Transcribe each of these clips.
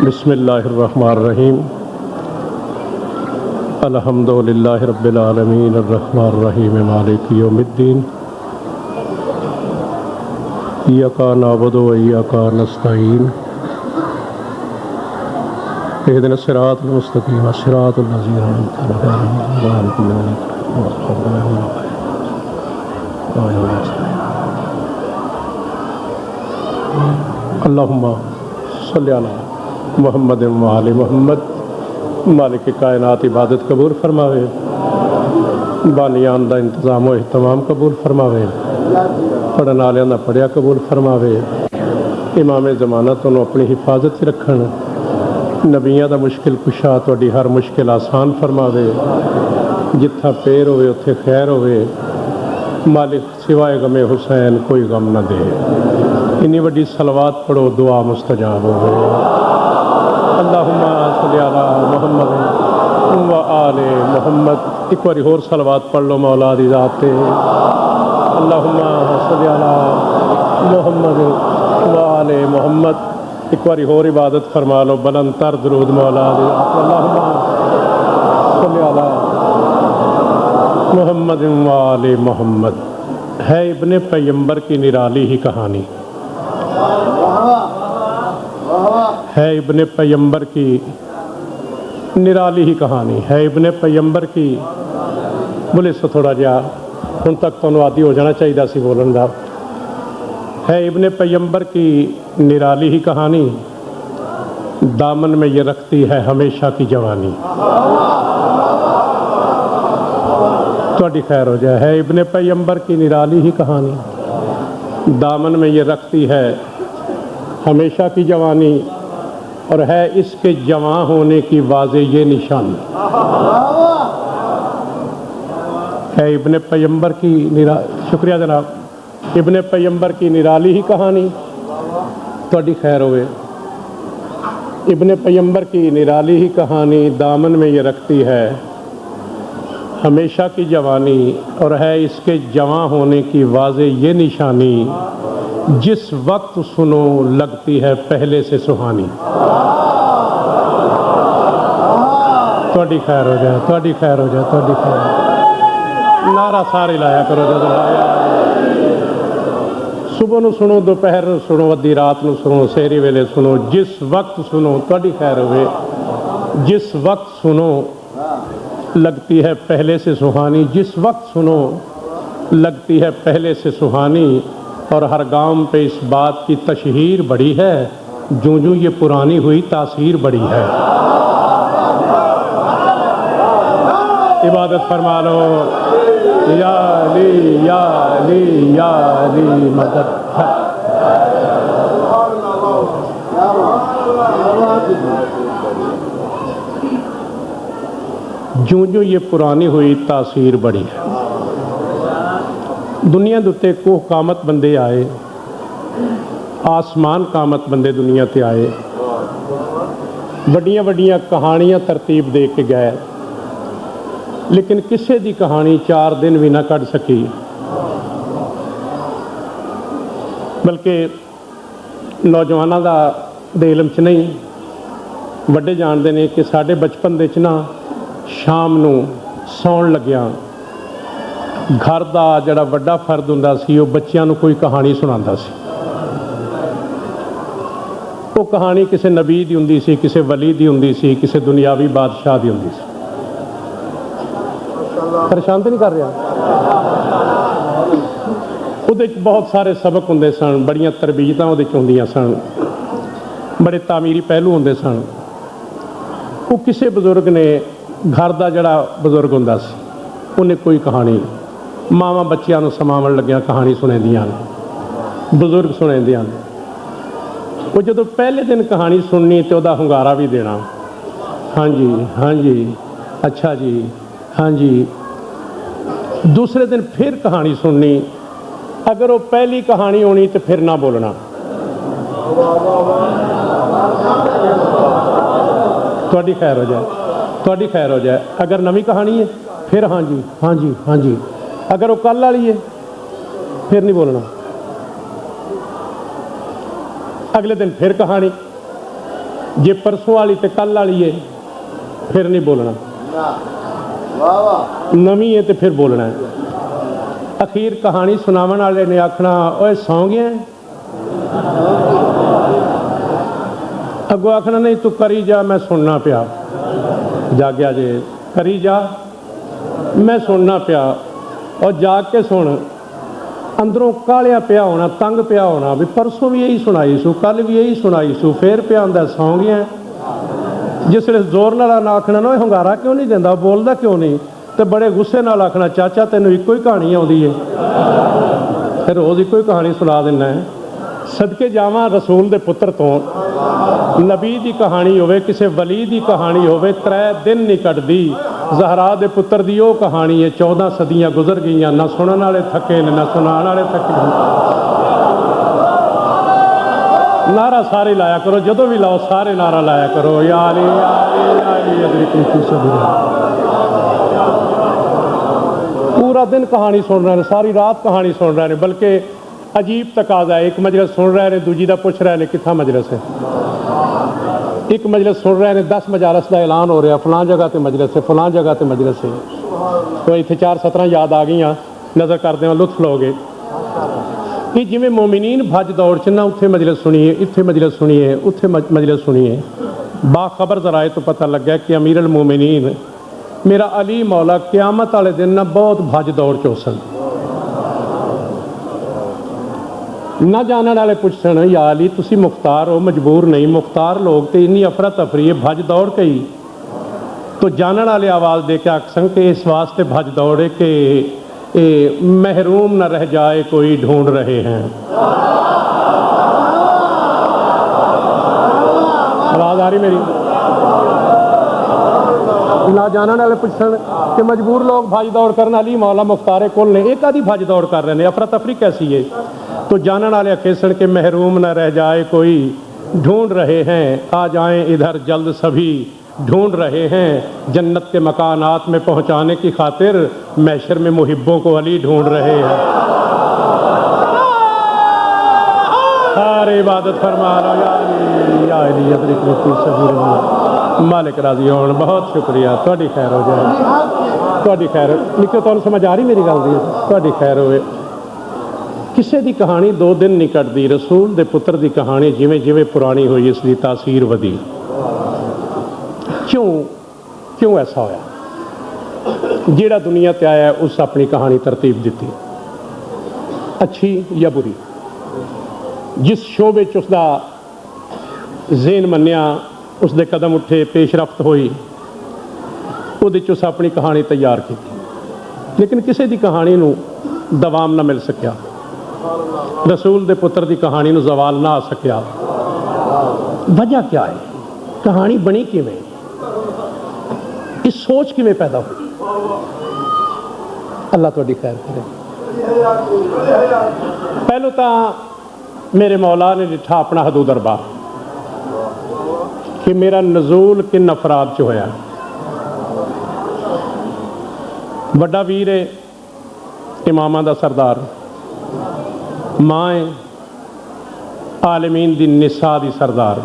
बिस्मिल्लाहिर्रहमानिर्रहीम अल्हम्दुलिल्लाहि रब्बिल आलमीन अर्रहमानिर्रहीम मालिकि यौमिद्दीन इय्याका नअबुदु व इय्याका नस्तईन इहदिनस सिरातल मुस्तकीम सिरातल लज़ीना अनअमता अलैहिम अल्लाहुम्मा सल्लि अला मोहम्मद व आले मोहम्मद। मालिक कायनात इबादत कबूल फरमावे, बानियान दा इंतज़ाम व इहतमाम कबूल फरमावे, पढ़न वालियां दा पढ़िया कबूल फरमावे, इमाम ज़माना तो अपनी हिफाजत रखन, नबियां दा मुश्किल कुशा तुहाडी हर मुश्किल आसान फरमावे, जिथा पेर होवे उत्थे खैर होवे, मालिक सिवाए गमे हुसैन कोई गम न दे। इन्नी वड्डी सलवात पढ़ो दुआ मुस्तजाब होवे। अल्लाहुम्मा सल्लि अला मुहम्मद व आले मुहम्मद। एक बारी होर सलवात पढ़ लो मौला दी ज़ात ते। अल्लाहुम्मा सल्लि अला मुहम्मद व आले मुहम्मद। एक बारी होर इबादत फरमा लो बुलंद तर दरूद मौला दी ज़ात। अल्लाहुम्मा सल्लि अला मुहम्मद व आले मुहम्मद। है इब्ने पैगंबर की निराली ही कहानी, है इब्ने पैगंबर की निराली ही कहानी, है इब्ने पैगंबर की। बोले सो थोड़ा जहा हुण तक तुहानूं आदी हो जाना चाहिए सी बोलन दा। है इब्ने पैगंबर की निराली ही कहानी, दामन में ये रखती है हमेशा की जवानी। तुहाडी खैर हो जाए। है इब्ने पैगंबर की निराली ही कहानी, दामन में ये रखती है हमेशा की जवानी, और है इसके जवां होने की वाज़े ये निशानी। है इब्ने पैगंबर की शुक्रिया जनाब, इब्ने पैगंबर की निराली ही कहानी, तुहाडी खैर होवे। इब्ने पैगंबर की निराली ही कहानी, दामन में ये रखती है हमेशा की जवानी, और है इसके जवां होने की वाज़े ये निशानी, जिस वक्त सुनो लगती है पहले से सुहानी। थोड़ी खैर हो जाए, थोड़ी खैर हो जाए, थोड़ी खैर। नारा सारे लाया करो जब लाया। सुबह नूं सुनो, दोपहर नूं सुनो, अद्धी रात नूं सुनो, सेहरी वेले सुनो, जिस वक्त सुनो थोड़ी खैर होवे। जिस वक्त सुनो लगती है पहले से सुहानी, जिस वक्त सुनो लगती है पहले से सुहानी, और हर गांव पे इस बात की तशहीर बड़ी है, जूं जूं ये पुरानी हुई तासीर बड़ी है। इबादत फरमा लो या अली या अली या अली मदद। जूं जूं ये पुरानी हुई तासीर बड़ी है। दुनिया दे उत्ते कोह कामत बंदे आए, आसमान कामत बंदे दुनिया ते आए, वड्डियां वड्डियां कहानियां तरतीब दे के गए, लेकिन किसी दी कहानी 4 दिन भी ना कढ़ सकी। बल्कि नौजवानों का दे इलम च नहीं, वड्डे जानते हैं कि साढ़े बचपन दे च ना शाम नूं सौण लग्या घर का जड़ा वड्डा फर्द हुंदा सी, वो बच्चियां नूं कोई कहानी सुणांदा सी। वो कहानी किसी नबी दी हुंदी सी, किसी वली दी हुंदी सी, किसी दुनियावी बादशाह दी हुंदी सी। परेशान तो नहीं कर रहा? उहदे च बहुत सारे सबक हुंदे सन, बड़ियां तरबीयतां उहदे च हुंदियां सन, बड़े तामीरी पहलू हुंदे सन। वो किसी बजुर्ग ने, घर का जड़ा बजुर्ग हुंदा सी, उन्हें कोई कहानी मावां बच्चियां नूं समावण लग्या कहानी सुणांदियां, बजुर्ग सुणांदियां। वो जदों पहले दिन कहानी सुननी तो उहदा हुंगारा भी देना, हाँ जी हाँ जी अच्छा जी हाँ जी। दूसरे दिन फिर कहानी सुननी, अगर वो पहली कहानी होनी तो फिर ना बोलना। थोड़ी खैर हो जाए, थोड़ी खैर हो जाए। अगर नवी कहानी है फिर हाँ जी हाँ जी हाँ जी। अगर वो कल वाली है फिर नहीं बोलना। अगले दिन फिर कहानी, जे परसों वाली तो कल वाली है फिर नहीं बोलना, नवी है तो फिर बोलना है। अखीर कहानी सुनावन वाले ने आखना ओए सौ गया, अगों आखना नहीं तू करी जा मैं सुनना पिया, जागया जे करी जा मैं सुनना पिया, और जाग के सुन अंदरों कालिया पिया होना, तंग पिया होना भी परसों भी यही सुनाई सू, कल भी यही सुनाई सू, फिर पिया आंदा सौ गया। जिसले जोर नाल ना आखना ना हंगारा क्यों नहीं देंदा, बोलदा क्यों नहीं, तो बड़े गुस्से नाल आखना चाचा तैनूं इक्को ही कहानी आउंदी है, फिर रोज़ इक्को ही कहानी सुना दिना है। सदके जावां रसूल दे पुत्र तो, नबी दी कहानी होवे, किसी वली दी कहानी होवे, 3 दिन नहीं कटदी। ज़हरा दे पुत्र दी वो कहानी है, 14 सदियां गुजर गई, ना सुनने वाले थके ने ना सुनाने वाले थके। नारा सारे लाया करो, जदों भी लाओ सारे नारा लाया करो, या अली या अली या अली अदरिकनी फी सबीलिल्लाह। पूरा दिन कहानी सुन रहे हैं, सारी रात कहानी सुन रहे हैं, बल्कि अजीब तकाजा है, एक मजलिस सुन रहे हैं, दूजी का पूछ रहे हैं कितना मजलिस है, एक मजलिस सुन रहे हैं 10 मजारस का ऐलान हो रहा, फलां जगह तो मजलिस है, फलां जगह तो मजलिस है, तो इतने 4-17 याद आ गई, नज़र करते हो लुत्फ लोगे कि जिमें मोमिनीन भज दौड़ च ना, उत्थे मजलिस सुनिए, इत्थे मजलिस सुनिए, उत्थे मजलिस सुनिए। बाखबर जराए तो पता लगा कि अमीर अल मोमिनीन मेरा अली मौला क्यामत वाले दिन ना बहुत भज दौड़ चौसन। ना जानने वाले पुछन या अली तुसी मुख्तार हो, मजबूर नहीं, मुख्तार लोग तो इन्नी अफरा तफरी है, भज दौड़ कई, तो जानने वाले आवाज़ दे के आखसन कि इस वास्ते भज दौड़े कि महरूम न रह जाए कोई ढूंढ रहे हैं। आवाज़ आ रही मेरी? ना जानने वाले पुछन कि मजबूर लोग भज दौड़ करना, अली मौला मुख्तार कुल ने एक आधी भज दौड़ कर रहे हैं, अफरा तफरी कैसी है, तो जानने वाले अखेसन के महरूम न रह जाए कोई ढूंढ रहे हैं, आ जाएं इधर जल्द सभी ढूंढ रहे हैं, जन्नत के मकानात में पहुंचाने की खातिर महशर में मुहिब्बों को अली ढूंढ रहे हैं। सारे इबादत फरमा लो या अली अदरिकनी फी सबीलिल्लाह। मालिक राजी होण, बहुत शुक्रिया, तुहाडी खैर हो जाए, तुहाडी खैर निको, तुहानूं समझ आ रही मेरी गल दी, तुहाडी खैर होवे। किसी की कहानी 2 दिन नहीं कटदी, रसूल दे पुत्र की कहानी जिवें जिवें पुरानी हुई इसकी तासीर वधी। क्यों ऐसा होया? जेड़ा दुनिया ते आया उस अपनी कहानी तरतीब दी, अच्छी या बुरी, जिस शोबे च उसका ज़हन मन्निया, उसके कदम उठे, पेशरफ्त हुई, उस अपनी कहानी तैयार की, लेकिन किसी की कहानी नूं दवाम ना मिल सकिया, रसूल दे पुत्र की कहानी नूं जवाल ना आ सकिया। वजह क्या है? कहानी बनी किवें, इस सोच किवें पैदा हुई? अल्लाह तुहाडी खैर करे। पहलों तो मेरे मौला ने डिठा अपना हदूद अरबा कि मेरा नज़ूल किन अफराद च होया। वड्डा वीर है, इमामां दा सरदार, मां है आलमीन दी निसा दी सरदार,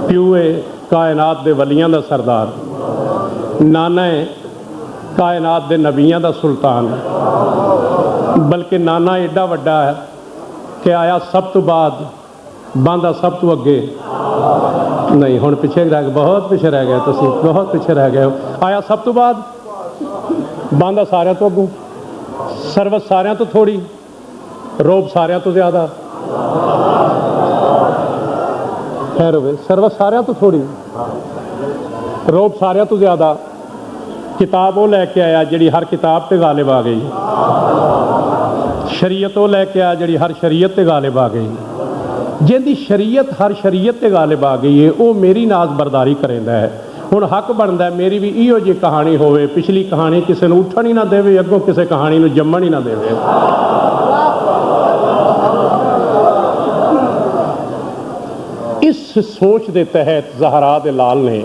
प्यो है कायनात दे वलियां दा सरदार, नाना है कायनात दे नबियां दा सुल्तान, बल्कि नाना एडा वड्डा है कि आया सब तो बाद, बांदा सब तो अगे नहीं, हुण पिछे रह गए, बहुत पिछे रह गए, तुसीं बहुत पिछे रह गए हो। आया सब तो बाद, बांदा सारियां तो अगों, सरवत सारियां तो थोड़ी, रोब सारियां तो ज़्यादा, खैर होवे, सरवत सारियां तो थोड़ी, रोब सारियां तो ज़्यादा। किताब वो लैके आया जिहड़ी हर किताब ते गालिब आ गई, शरीयत वो लैके आया जिहड़ी हर शरीयत ते गालिब आ गई। जिहदी शरीयत हर शरीयत ते गालिब आ गई है, वो मेरी नाज बरदारी करेंदा है। हुण हक बनदा है मेरी भी इहो जी कहानी होवे, पिछली कहानी किसी नूं उठण ही ना देवे, अगों किसी कहानी नूं जम्मण ही ना देवे। इस सोच के तहत ज़हरा दे लाल ने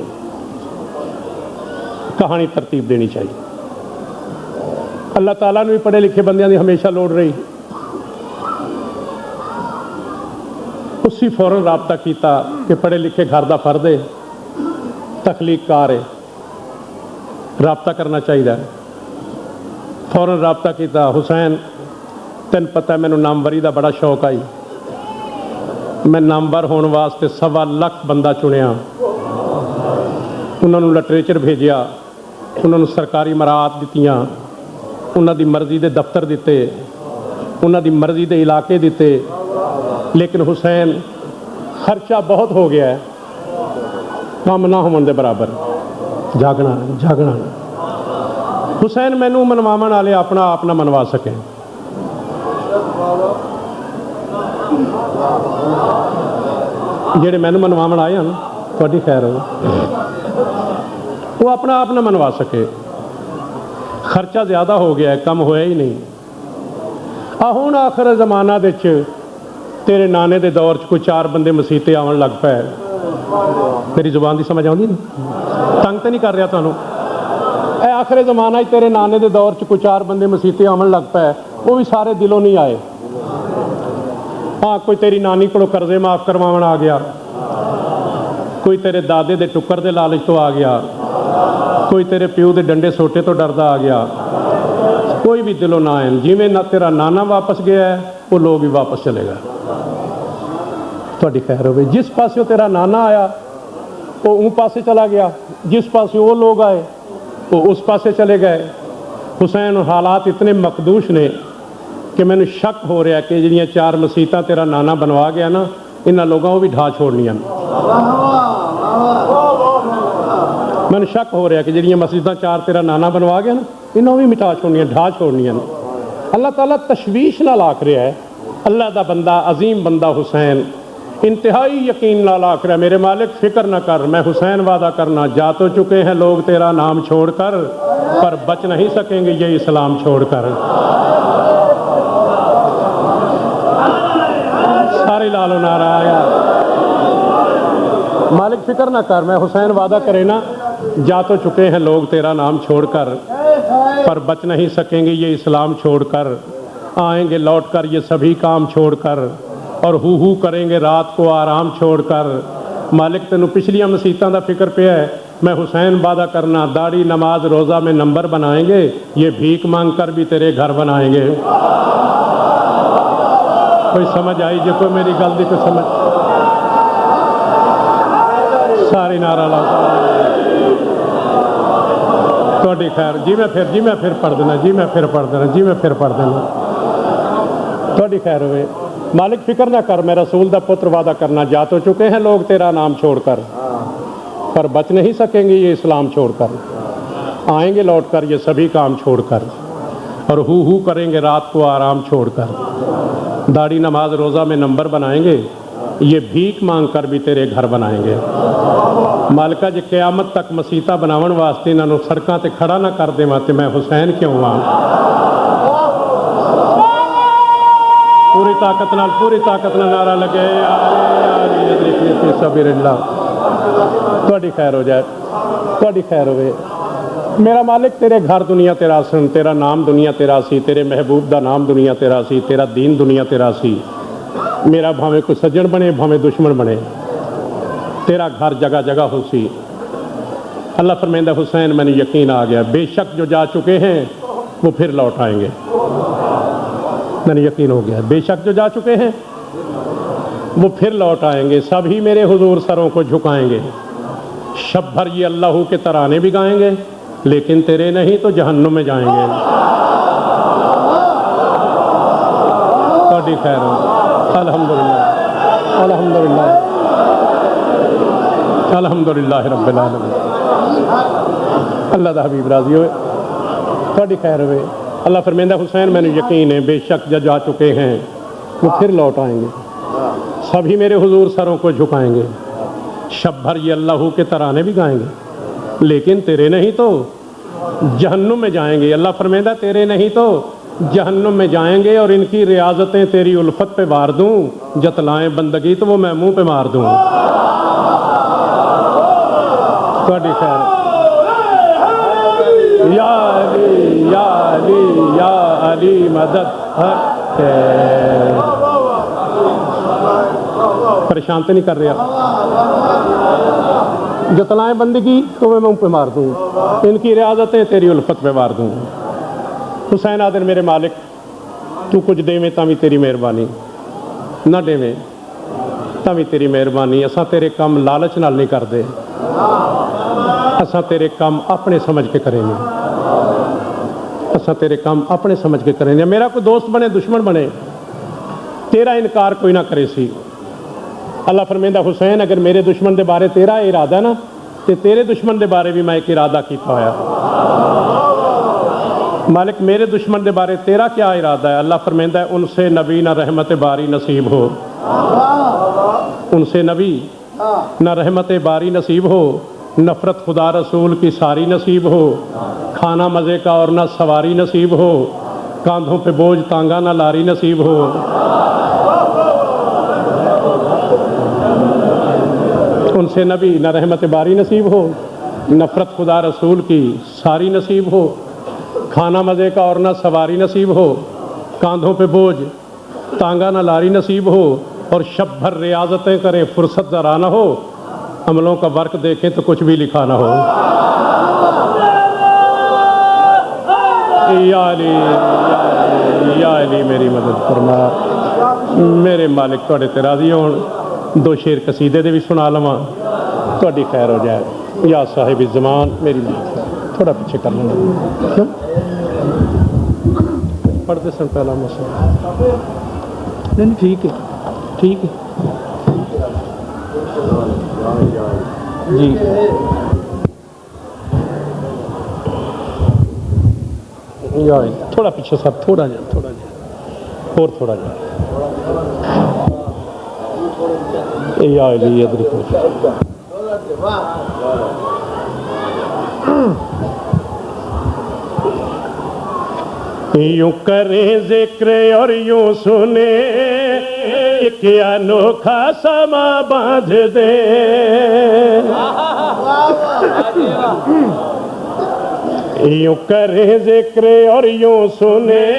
कहानी तरतीब देनी चाहिए। अल्लाह ताला ने भी पढ़े लिखे बंदियां दी हमेशा लोड़ रही। उस उसी फौरन राबता किया कि पढ़े लिखे घर का फर्द है, तखलीककार है, राबता करना चाहिए। फौरन राबता किया, हुसैन तेन पता मैनू नामवरी का बड़ा शौक आई, मैं नामवर होने वास्ते 1.25 लाख बंदा चुनिया, उन्होंने लिटरेचर भेजिया, उन्होंने सरकारी मराहत दित्तियां, उन्होंने मर्जी के दफ्तर दिते, उन्होंने मर्जी के इलाके दिते, लेकिन हुसैन खर्चा बहुत हो गया है, काम ना होने के बराबर, जागना जागना। हुसैन मैनू मनवावन वाले अपना आप ना मनवा सके। जेड़े मैनू मनवावन आए हैं थोड़ी खैर वो अपना आप ना मनवा सके, खर्चा ज़्यादा हो गया है, कम होया ही नहीं। हुण आखिर जमाना दे तेरे नाने के दौर कोई 4 बंदे मसीते आवन लग पे। मेरी जुबान की समझ आती ना, तंग तो नहीं कर रहा तुहानू। आखिर जमाना तेरे नाने के दौर कोई 4 बंदे मसीते आवन लग पे, वो भी सारे दिलों नहीं आए। हाँ, कोई तेरी नानी को कर्जे माफ़ करवावन आ गया, कोई तेरे दादे के टुक्कर के लालच तो आ गया, कोई तेरे प्यो के डंडे सोटे तो डरदा आ गया, कोई भी दिलों ना आए। जिमें ना तेरा नाना वापस गया है वो लोग भी वापस चले गए। थोड़ी खैर हो। जिस पासे तेरा नाना आया वो उन पासे चला गया, जिस पासे वो लोग आए वो उस पासे चले गए। हुसैन हालात इतने मकदूश ने कि मैंने शक हो रहा कि जिहड़ियां 4 मसीतां तेरा नाना बनवा गया ना, इन्हां लोगों को भी ढा छोड़नियां। मैंने शक हो रहा कि जिहड़ियां मसीतां 4 तेरा नाना बनवा गया ना, इन्हों भी मिटा छोड़नियां, ढा छोड़नियां। अल्लाह ताला तशवीश नाल आख रहा है, अल्लाह का बंदा अजीम बंदा हुसैन इंतहाई यकीन नाल आख रहा है, मेरे मालिक फिक्र न कर, मैं हुसैन वादा करना, जा तो चुके हैं लोग तेरा नाम छोड़कर, पर बच नहीं सकेंगे ये इस्लाम छोड़कर। सारे लालो नारा आया, मालिक फिक्र ना कर, मैं हुसैन वादा करे ना, जा तो चुके हैं लोग तेरा नाम छोड़कर, पर बच नहीं सकेंगे ये इस्लाम छोड़कर। आएंगे लौट कर ये सभी काम छोड़कर, और हू करेंगे रात को आराम छोड़कर। मालिक तेनू पिछलियां मसीतां दा फिक्र पिया है, मैं हुसैन वादा करना, दाढ़ी नमाज रोज़ा में नंबर बनाएंगे, ये भीख मांग कर भी तेरे घर बनाएंगे। कोई समझ आई जो कोई मेरी गल दी कोई समझ? सारी नारा ला थोड़ी खैर। जी मैं फिर पढ़ देना, जी मैं फिर पढ़ देना, जी मैं फिर पढ़ देना। थोड़ी खैर हुए। मालिक फिक्र ना कर, मैं रसूल दा पुत्र वादा करना, जा तो चुके हैं लोग तेरा नाम छोड़कर, पर बच नहीं सकेंगे ये इस्लाम छोड़कर। आएंगे लौट कर ये सभी काम छोड़कर, और हू करेंगे रात को आराम छोड़कर। दाढ़ी नमाज रोज़ा में नंबर बनाएंगे, ये भीख मांग कर भी तेरे घर बनाएंगे। मालिका जे क़यामत तक मसीता बनावन वास्ते इन्हों सड़कों ते खड़ा ना कर देवां ते मैं हुसैन क्यों हाँ? पूरी ताकत नारा लगे थोड़ी खैर हो जाए, थोड़ी खैर होवे। मेरा मालिक तेरे घर दुनिया तेरा सन, तेरा नाम दुनिया तेरा सी, तेरे महबूब का नाम दुनिया तेरा सी, तेरा दीन दुनिया तेरा सी। मेरा भावें कोई सज्जन बने भावें दुश्मन बने, तेरा घर जगह जगह हो सी। अल्लाह फरमाइंदा हुसैन मैंने यकीन आ गया, बेशक जो जा चुके हैं वो फिर लौट आएंगे। मैंने यकीन हो गया, बेशक जो जा चुके हैं वो फिर लौट आएंगे। सभी मेरे हुजूर सरों को झुकाएंगे, शब भर ये अल्लाह के तराने भी गाएंगे, लेकिन तेरे नहीं तो जहन्नुम में जाएंगे। थोड़ी खैर हो। अल्हम्दुलिल्लाह अल्हम्दुलिल्लाह अल्हम्दुलिल्लाह रब्बिल आलमीन। अल्लाह दा हबीब राजी होए, थोड़ी खैर होवे। अल्लाह फरमांदा हुसैन मैंने यकीन है, बेशक जो जा चुके हैं वो फिर लौट आएंगे। सभी मेरे हुजूर सरों को झुकाएंगे, शब भर ये अल्लाह के तराने भी गाएंगे, लेकिन तेरे नहीं तो जहन्नुम में जाएंगे। अल्लाह फरमांदा तेरे नहीं तो जहन्नुम में जाएंगे, और इनकी रियाजतें तेरी उल्फत पे वार दूँ, जतलाएं बंदगी तो वो मैं मुँह पे मार दूँ। थोड़ी खैर। या अली या अली या अली मदद پریشان تو نہیں کر رہا؟ جتلائیں بندگی تو میں ان پہ مار دوں، ان کی ریاضتیں تیری الفت پہ مار دوں۔ حسین آدن میرے مالک تو کچھ دے میں تاں بھی تیری مہربانی، نہ دے میں تاں بھی تیری مہربانی۔ اساں تیرے کام لالچ نال نہیں کردے، اساں تیرے کام اپنے سمجھ کے کریں گے، اساں تیرے کام اپنے سمجھ کے کریں گے۔ میرا کوئی دوست بنے دشمن بنے، تیرا انکار کوئی نہ کرے سی۔ اللہ فرمیندہ حسین اگر میرے دشمن دے بارے تیرا ارادہ نا تے تیرے دشمن دے بارے بھی میں ایک ارادہ کیتا ہویا۔ مالک میرے دشمن دے بارے تیرا کیا ارادہ ہے؟ اللہ فرمیندہ ہے ان سے نبی نہ رحمت باری نصیب ہو، ان سے نبی نہ رحمت باری نصیب ہو، نفرت خدا رسول کی ساری نصیب ہو، کھانا مزے کا اور نہ سواری نصیب ہو، کاندھوں پہ بوجھ تانگا نہ لاری نصیب ہو۔ ان سے نبی نہ رحمت باری نصیب ہو، نفرت خدا رسول کی ساری نصیب ہو، کھانا مزے کا اور نہ سواری نصیب ہو، کاندھوں پہ بوجھ تانگا نہ لاری نصیب ہو، اور شب بھر ریاضتیں کریں فرصت ذرا نہ ہو، عملوں کا ورق دیکھیں تو کچھ بھی لکھا نہ ہو۔ یا علی یا علی میری مدد فرما، میرے مالک تھوڑے تے راضی ہون۔ دو شیر قصیدے دے بھی سنا لواں، تھوڑی خیر ہو جائے۔ یا صاحب الزمان میری مدد تھوڑا پیچھے کر لینا، پڑھتے سن پہلا مسئلہ نہیں ٹھیک ہے ٹھیک ہے جی۔ یا تھوڑا پیچھے سب تھوڑا جا اور تھوڑا جا۔ یا علی ادرکو، یوں کریں ذکر اور یوں سنیں، ایک انوکھا سما باندھ دیں، یوں کریں ذکر اور یوں سنیں،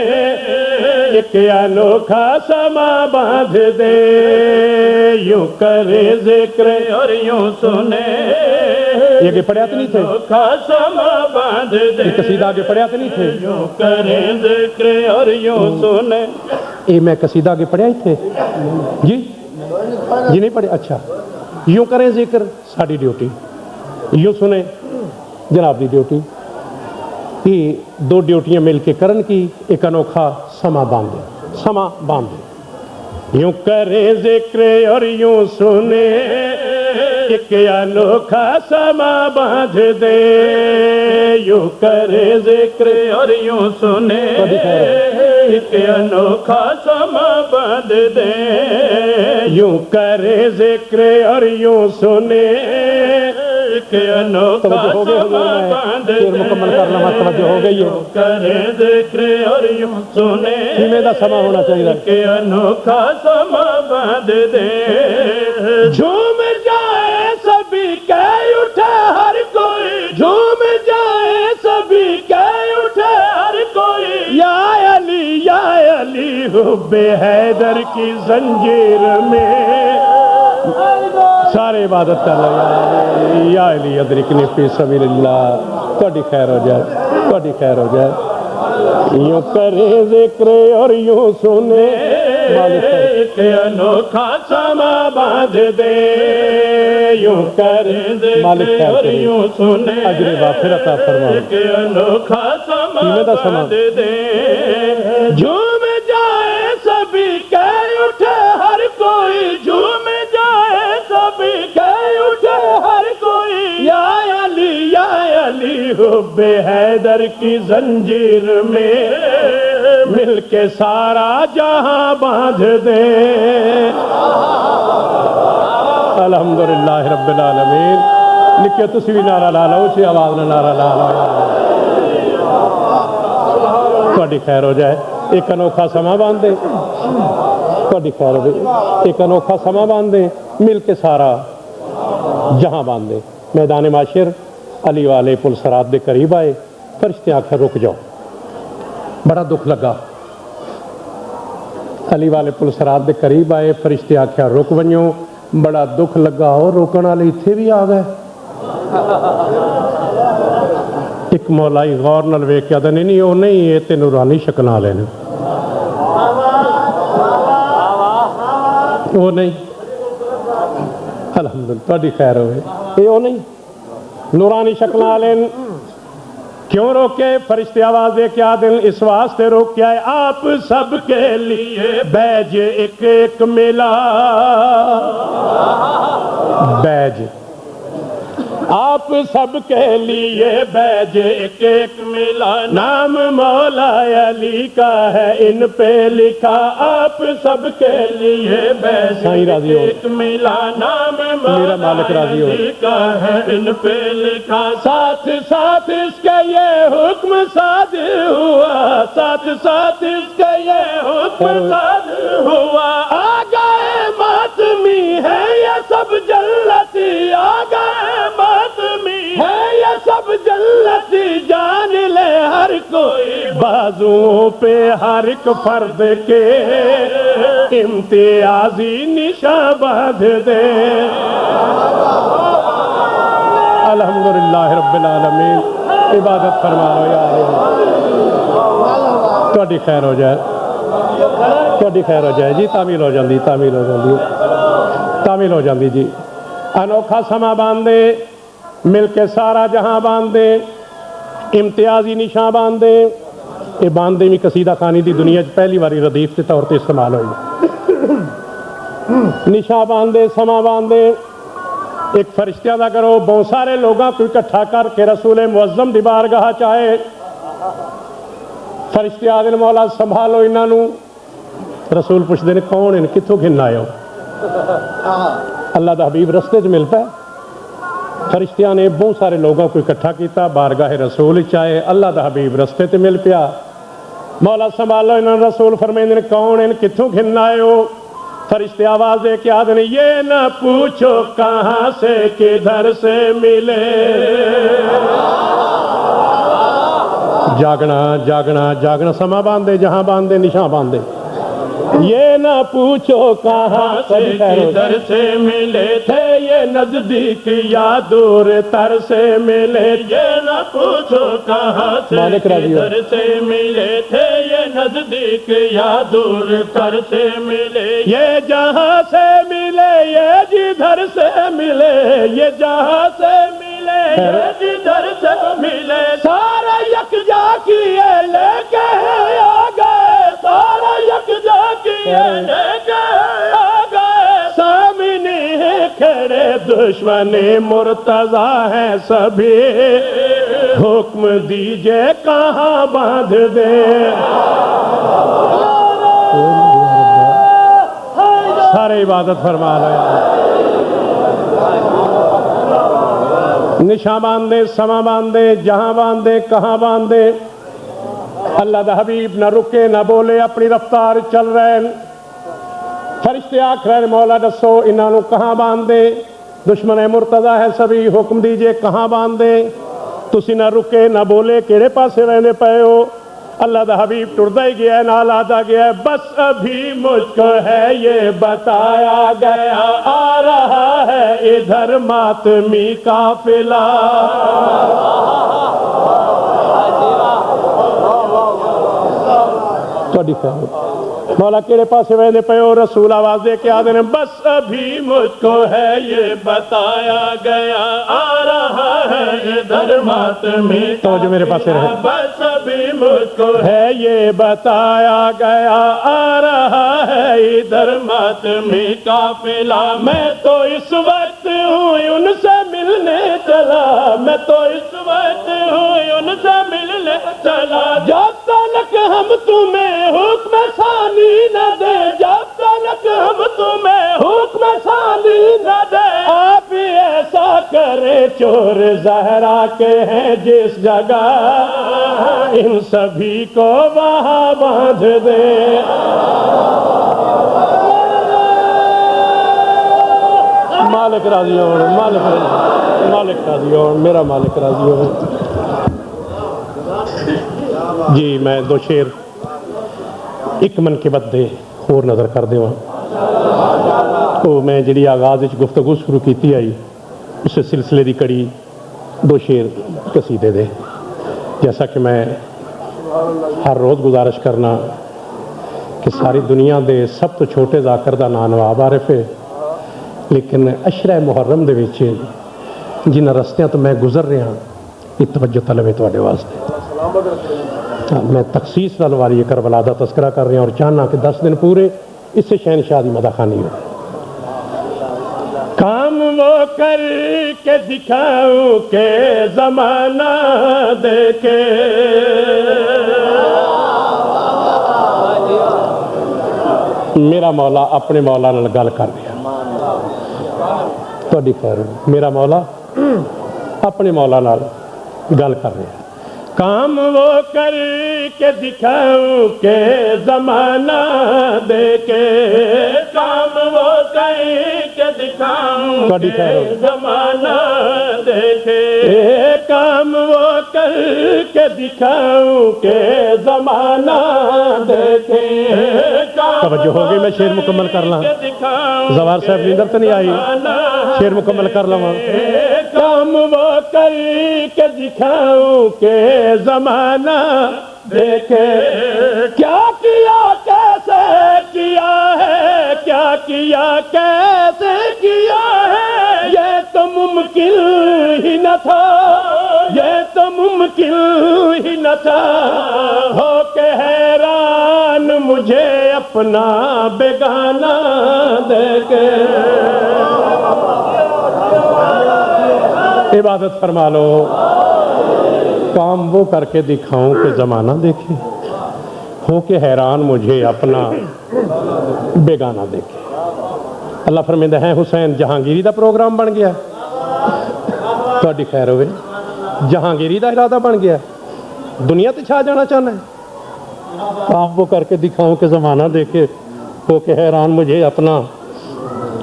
ایک انوکھا سما باندھ دیں، یوں کریں ذکر اور یوں سنیں، یہ پڑھے آتے نہیں تھے؟ انوکھا سما باندھ دیں، یہ قصیدہ آگے پڑھے آتے نہیں تھے؟ یوں کریں ذکر اور یوں سنیں، یہ میں قصیدہ آگے پڑھے آئے تھے جی جی نہیں پڑھے؟ اچھا، یوں کریں ذکر ساری ڈیوٹی، یوں سنیں جناب دی ڈیوٹی، یہ دو ڈیوٹیاں مل کے کرن کی ایک انوکھا سما باندھے، سما باندھے۔ یوں کریں ذکر اور یوں سنیں، ایک انوکھا سما باندھ دے، یوں کریں ذکر اور یوں سنیں، ایک انوکھا سما باندھ دے، یوں کریں ذکر اور یوں سنیں، ایک انوکھا سما باندھ دے، مکمل کرنا توجہ ہو گئی ہے، کریں ذکر اور یوں سنیں، کیویں دا سما ہونا چاہیے، ایک انوکھا سما باندھ دے، جھوم جائے سبھی کہہ اٹھے ہر کوئی، جھوم جائے سبھی کہہ اٹھے ہر کوئی، یا علی حب حیدر کی زنجیر میں، سارے عبادت کر لو یا علی ادرکنی فی سبیل اللہ، تھوڑی خیر ہو جائے، تھوڑی خیر ہو جائے۔ یوں کرے ذکر اور یوں سنے، ایک انوکھا سما باندھ دے، یوں کرے ذکر اور یوں سنے، اجر وافر عطا فرما، ایک انوکھا سما باندھ دے، جھوم جائے سبھی کہہ اٹھے ہر کوئی، جھوم جائے سبھی کہہ اٹھے ہر کوئی، یا علی حب حیدر کی زنجیر میں مل کے سارا جہاں باندھ دے۔ الحمدللہ رب العالمین۔ نکے تسی بھی نعرہ لا لو، اسی آواز میں نعرہ لا لو، تھوڑی خیر ہو جائے۔ ایک انوکھا سما باندھے، تھوڑی خیر ہو جائے، ایک انوکھا سما باندھے، مل کے سارا جہاں باندھے۔ میدان معاشر علی والے پل سرات دے قریب آئے، فرشتے آخر رک جاؤ، بڑا دکھ لگا۔ علی والے پل سرات دے قریب آئے، فرشتے آخر رک ونجو، बड़ा दुख लगा और रोकण वाले इत्थे भी आ गए। एक मौलाई गौर नाल वेख के आदा नहीं वो नहीं, ये ते नूरानी शक्ल वाले ने, वो नहीं। अलहमदुलिल्लाह तुहाडी खैर होवे, ये वो नहीं, नूरानी शक्ल वाले। क्यों रोके? फरिश्ते आवाज दे क्या दिल इस वास्ते रोके है, आप सबके लिए बैज एक एक मिला। बैज आप सबके लिए बैज एक एक मिला, नाम मौला अली का है इन पे लिखा। आप सबके लिए बैज एक मिला, नाम मेरा मालिक राजी हो अली का है इन पे लिखा। साथ साथ इसके ये हुक्म सादिर हुआ, साथ साथ इसके ये हुक्म सादिर हुआ। आ गए मातमी है ये सब जन्नती, आ गए मातमी है ये सब जन्नती। जान ले हर कोई बाजुओं पे हर एक फर्द के इम्तियाजी निशान बांध दे। अल्हम्दुलिल्लाह रब्बिल आलमीन। इबादत फरमा लो यार, तुहाडी खैर हो जाए, तुहाडी खैर हो जाए जी। तामील हो जाती, तामील हो जाती, तामील हो जाती जी। अनोखा समा बांधे मिल के सारा जहां बांधे, इम्तियाजी निशान बांधे। ये बांधे भी कसीदा खानी की दुनिया पहली बारी रदीफ के तौर पर इस्तेमाल हुई। निशान बांधे, समा बांधे, एक फरिश्तियां दा करो, बहुत सारे लोगों को इकट्ठा करके रसूल मुअज्जम दी बारगाह चाहे। फरिश्ते आदि मौला संभालो इन्हों। रसूल पुछते हैं कौन इन, कितों घिन आए हो? अल्लाह दा हबीब रस्ते च मिल पाए। फरिश्तियां ने बहुत सारे लोगों को इकट्ठा किया, बारगाह रसूल चाहे। अल्लाह दा हबीब रस्ते च मिल पिया। मौला संभालो इन्होंने। रसूल फरमाते हैं कौन इन, कितों घिन आए हो? फरिश्ते आवाज दे के आदमी, ये न पूछो कहां से किधर से मिले। जागना जागना जागना, समा बांधे जहां बांधे, निशान बांधे। ये न पूछो कहां से किधर से मिले थे, ये नजदीक या दूर तर से मिले। ये न पूछो कहां से किधर से मिले थे, ये नजदीक या दूर तर से मिले। ये जहां से मिले, ये जिधर से मिले, ये जहां से मिले, ये जिधर से मिले। सारा यकजा किए लेके आ गए, सारा यकजा किए लेके आ गए। सामने खड़े दुश्मन मुर्तजा है सभी, हुक्म दीजिए कहाँ बांध दे। सारे इबादत फरमा रहे, निशा बांधे, समा बांधे, जहां बांधे, कहाँ बांधे। अल्लाह दा हबीब न रुके न बोले, अपनी रफ्तार चल रहे। फरिश्ते आख रहे मौला दसो इन्हों कहाँ बांधे। दुश्मन मुर्तजा है सभी, हुक्म दीजिए कहाँ बांधे। तुसी न रुके न बोले, किहड़े पासे रहने पे हो? अल्लाह दा हबीब टुरदा ही गया, नाल आता गया। बस अभी मुझको है ये बताया गया, आ रहा है इधर मातमी काफिला। मौला केड़े पासे वहदे पे हो? रसूल आवाज दे के आदे ने, बस अभी मुझको है ये बताया गया, आ रहा है इधर मातमी। तो जो मेरे पास रहे, बस अभी मुझको है ये बताया गया, आ रहा है इधर मातमी काफिला। मैं तो इस वक्त हूँ उनसे मिलने चला, मैं तो इस वक्त हूँ उनसे मिलने चला। जब तक हम तुम्हें हुक्म सानी न दे, जब तक हम तुम्हें हुक्म सानी न दे। आप ऐसा करे चोर जहरा के हैं जिस जगह, इन सभी को वहां बांध दे। मालिक राजी हो, मालिक राजी हो, मेरा मालिक राजी हो जी। मैं दो शेर एक मन के बदे होर नजर कर देव। تو میں جڑی آغاز گفتگو شروع کی آئی اس سلسلے کی کڑی دو شیر قصیدے دے، جیسا کہ میں ہر روز گزارش کرنا کہ ساری دنیا دے سب تو چھوٹے ذاکر دا نام نواب عارف ہے، لیکن عشرہ محرم دے وچ جنہ رستیاں تو میں گزر رہا یہ توجہ طلب ہے تواڈے واسطے۔ میں تخصیص نال والی کربلا دا تذکرہ کر رہا اور چاہنا کہ 10 دن پورے اس سے شہنشاہ دی مدح خوانی ہو۔ کام وہ کر کے دکھاؤں کہ زمانہ دیکھے، میرا مولا اپنے مولا نال گل کر رہا، تہاڈی خیر میرا مولا اپنے مولا نال گل کر رہا۔ کام وہ کر کے دکھاؤں کہ زمانہ دیکھے، کام وہ کر کے دکھاؤں کہ زمانہ دیکھے، کام وہ کر کے دکھاؤں کہ زمانہ دیکھے۔ توجہ ہو گئی، میں شعر مکمل کر لاں، زوار صاحب نیندر تو نہیں آئی، شعر مکمل کر لواں۔ کام وہ کر کے دکھاؤں کہ زمانہ دیکھے، کیا کیا کیسے کیا ہے، کیا کیا کیسے کیا ہے، یہ تو ممکن ہی نہ تھا، یہ تو ممکن ہی نہ تھا، ہو کے حیران مجھے اپنا بیگانہ دیکھے۔ عبادت فرما لو، کام وہ کر کے دکھاؤں کہ زمانہ دیکھے، ہو کے حیران مجھے اپنا بیگانہ دیکھے۔ اللہ فرمیندہ ہے حسین جہانگیری دا پروگرام بن گیا، تہاڈی خیر ہوئے، جہانگیری دا ارادہ بن گیا، دنیا تے چھا جانا چاہنا ہے۔ کام وہ کر کے دکھاؤں کہ زمانہ دیکھے، ہو کے حیران مجھے اپنا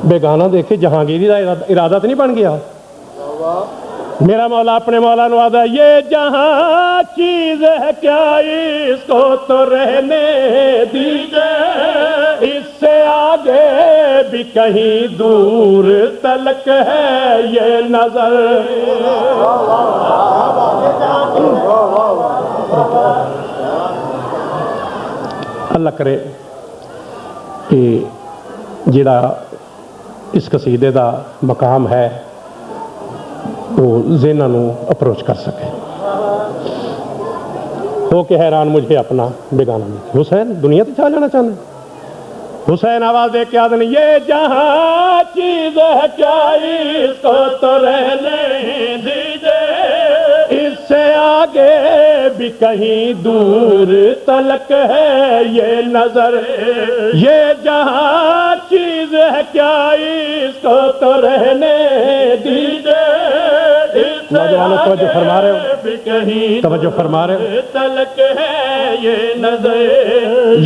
بیگانہ دیکھے، جہانگیری دا ارادہ تو نہیں بن گیا۔ میرا مولا اپنے مولا نوازا، یہ جہاں چیز ہے کیا اس کو تو رہنے دیجئے، اس سے آگے بھی کہیں دور تلک ہے یہ نظر۔ اللہ کرے کہ جڑا اس قصیدے دا مقام ہے وہ ذہناں نوں اپروچ کر سکے۔ ہو کے حیران مجھے اپنا بیگانہ دیکھے، حسین دنیا تے چھا جانا چاہنا ہے۔ حسین آواز دے کے آدھے یہ جہاں چیز ہے کیا اس کو تو رہنے دیجئے، اس سے آگے بھی کہیں دور تلک ہے یہ نظر، یہ جہاں چیز ہے کیا اس کو تو رہنے دیجئے، نوجوانوں توجہ فرما رہے ہو، توجہ فرما رہے ہو، تلک ہے یہ نظر۔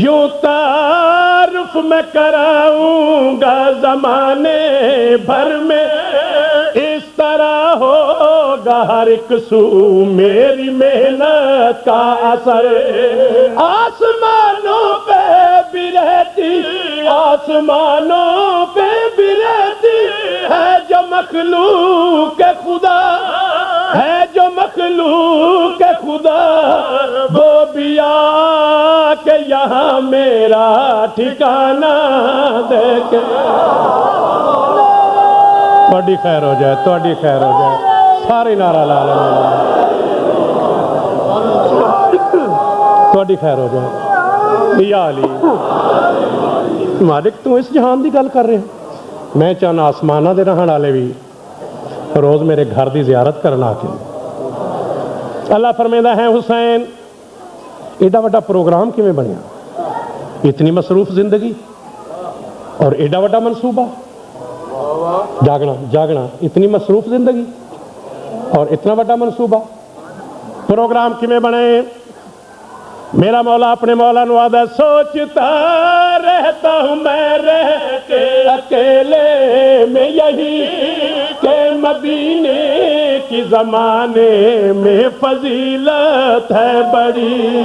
یوں تعارف میں کراؤں گا زمانے بھر میں، اس طرح ہوگا ہر ایک سو میری محنت کا اثر۔ آسمانوں پہ بھی رہتی، آسمانوں پہ بھی رہتی ہے جو مخلوق خدا، ہے جو مخلوق خدا، وہ بھی آ کے یہاں میرا ٹھکانہ دیکھے۔ تہاڈی خیر ہو جائے، تہاڈی خیر ہو جائے، سارے نعرہ لا لیں، تہاڈی خیر ہو جائے۔ یا علی مالک تو اس جہان دی گل کر رہے ہیں، میں چاہنا آسمانہ دے رہن والے بھی روز میرے گھر دی زیارت کرنا کے۔ اللہ فرمیندہ ہے حسین ایڈا وڈا پروگرام کیویں بنیا، اتنی مصروف زندگی اور ایڈا وڈا منصوبہ، جاگنا جاگنا، اتنی مصروف زندگی اور اتنا وڈا منصوبہ، پروگرام کیویں بنے؟ میرا مولا اپنے مولا نوازا، سوچتا رہتا ہوں میں رہ کے اکیلے میں یہی کہ مدینے کی زمانے میں فضیلت ہے بڑی۔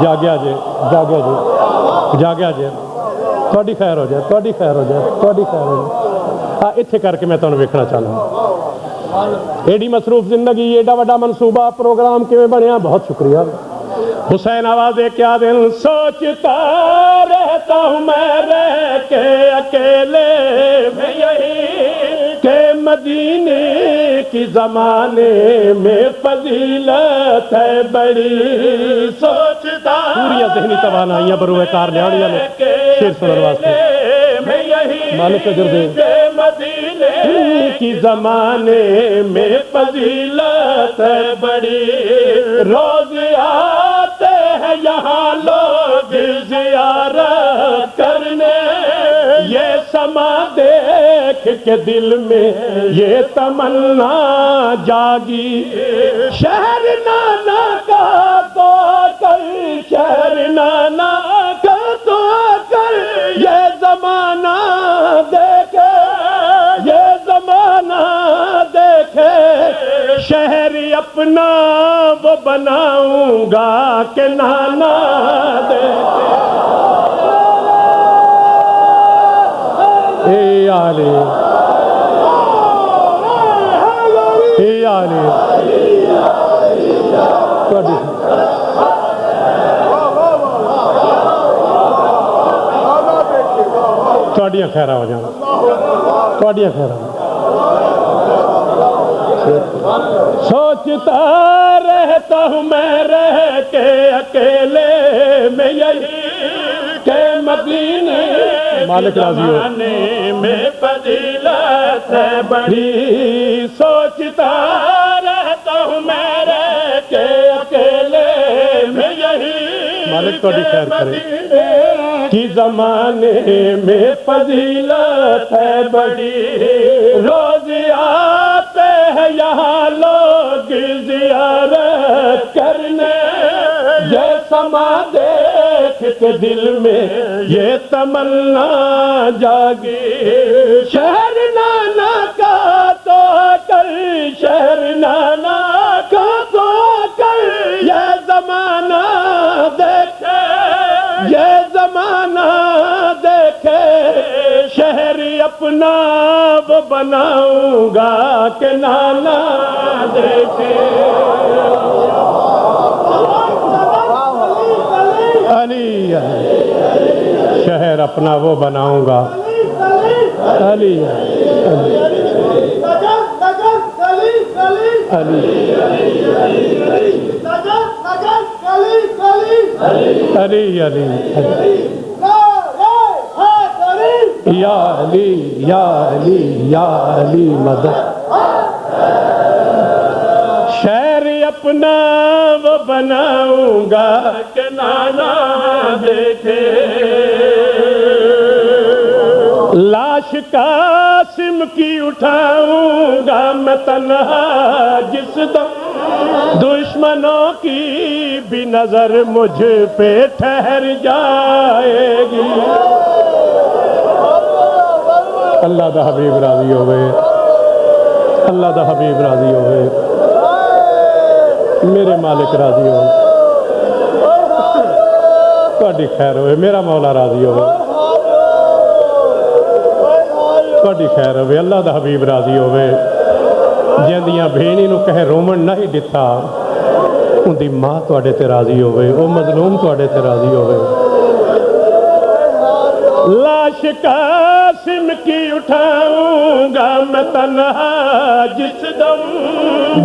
جاگیا جے، جاگیا جے، جاگیا جے، ਤੁਹਾਡੀ ਖੈਰ ਹੋ ਜਾਏ, ਤੁਹਾਡੀ ਖੈਰ ਹੋ ਜਾਏ, ਤੁਹਾਡੀ ਖੈਰ ਹੋ ਜਾਏ। ਹਾਂ, ਇੱਥੇ ਕਰਕੇ ਮੈਂ ਤੁਹਾਨੂੰ ਵੇਖਣਾ ਚਾਹੁੰਦਾ। एडी मसरूफ जिंदगी, एडा वड्डा मनसूबा, प्रोग्राम किवें बनिया, बहुत शुक्रिया। हुसैन आवाज़े क्या दिल सोचता रहता हूँ मैं रह के अकेले में यही के मदीने की ज़माने में फजीलत है बड़ी सोचता। पूरी ज़हनी तवानाइयां बरूए कार लिया ने शेर सुनने वास्ते मालिक अजर दे मदीने की ज़माने में फजीलत है बड़ी। रोज आते हैं यहाँ लोग ज़ियारत करने, ये समा देख के दिल में ये तमन्ना जागी। शहर नाना का तो कर, शहर नाना का तो कर, ये ज़माना देखे, ये ज़माना देखे। शहर अपना वो बनाऊंगा के नाना देखे। ए आले, ए आले, ਤੁਹਾਡੀਆਂ ਖੈਰਾਂ ਹੋ ਜਾਣ, ਤੁਹਾਡੀਆਂ ਖੈਰਾਂ। सोचता रहता हूँ मैं रह के अकेले में यही के मदीने मालिक राजी हो में फजीलत है बड़ी। सोचता रहता हूँ मैं रह के अकेले में यही मालिक थोड़ी खैर करे कि ज़माने में फजीलत है बड़ी। रोज आते हैं यहाँ लोग ज़ियारत करने, ये समा देख के दिल में ये तमन्ना जागी। शहर नाना का तो कर, शहर नाना का तो कर, ये ज़माना देखे, ये ज़माना देखे। शहर अपना वो बनाऊंगा के नाना देखे। अली शहर अपना वो बनाऊंगा। अली अली अली अली या अली या अली या अली मदद। शहर अपना वो बनाऊंगा के नाना देखे। लाश कासिम की उठाऊंगा मैं तन्हा जिस दम, दुश्मनों की भी नजर मुझ पे ठहर जाएगी। अल्लाह दा हबीब राजी होवे, अल्लाह दा हबीब राजी होवे, मेरे मालिक राजी हो, ਤੁਹਾਡੀ खैर होवे, मेरा मौला राजी होवे, ਤੁਹਾਡੀ खैर होवे, अल्लाह दा हबीब राजी होवे। जिंदियां भेणी नूं कहे रोमन नहीं दिता, उनकी मां तुहाडे ते राजी होवे, वो मजलूम तुहाडे ते राजी होवे। लाश कासिम की उठाऊंगा मैं तन्हा जिस दम,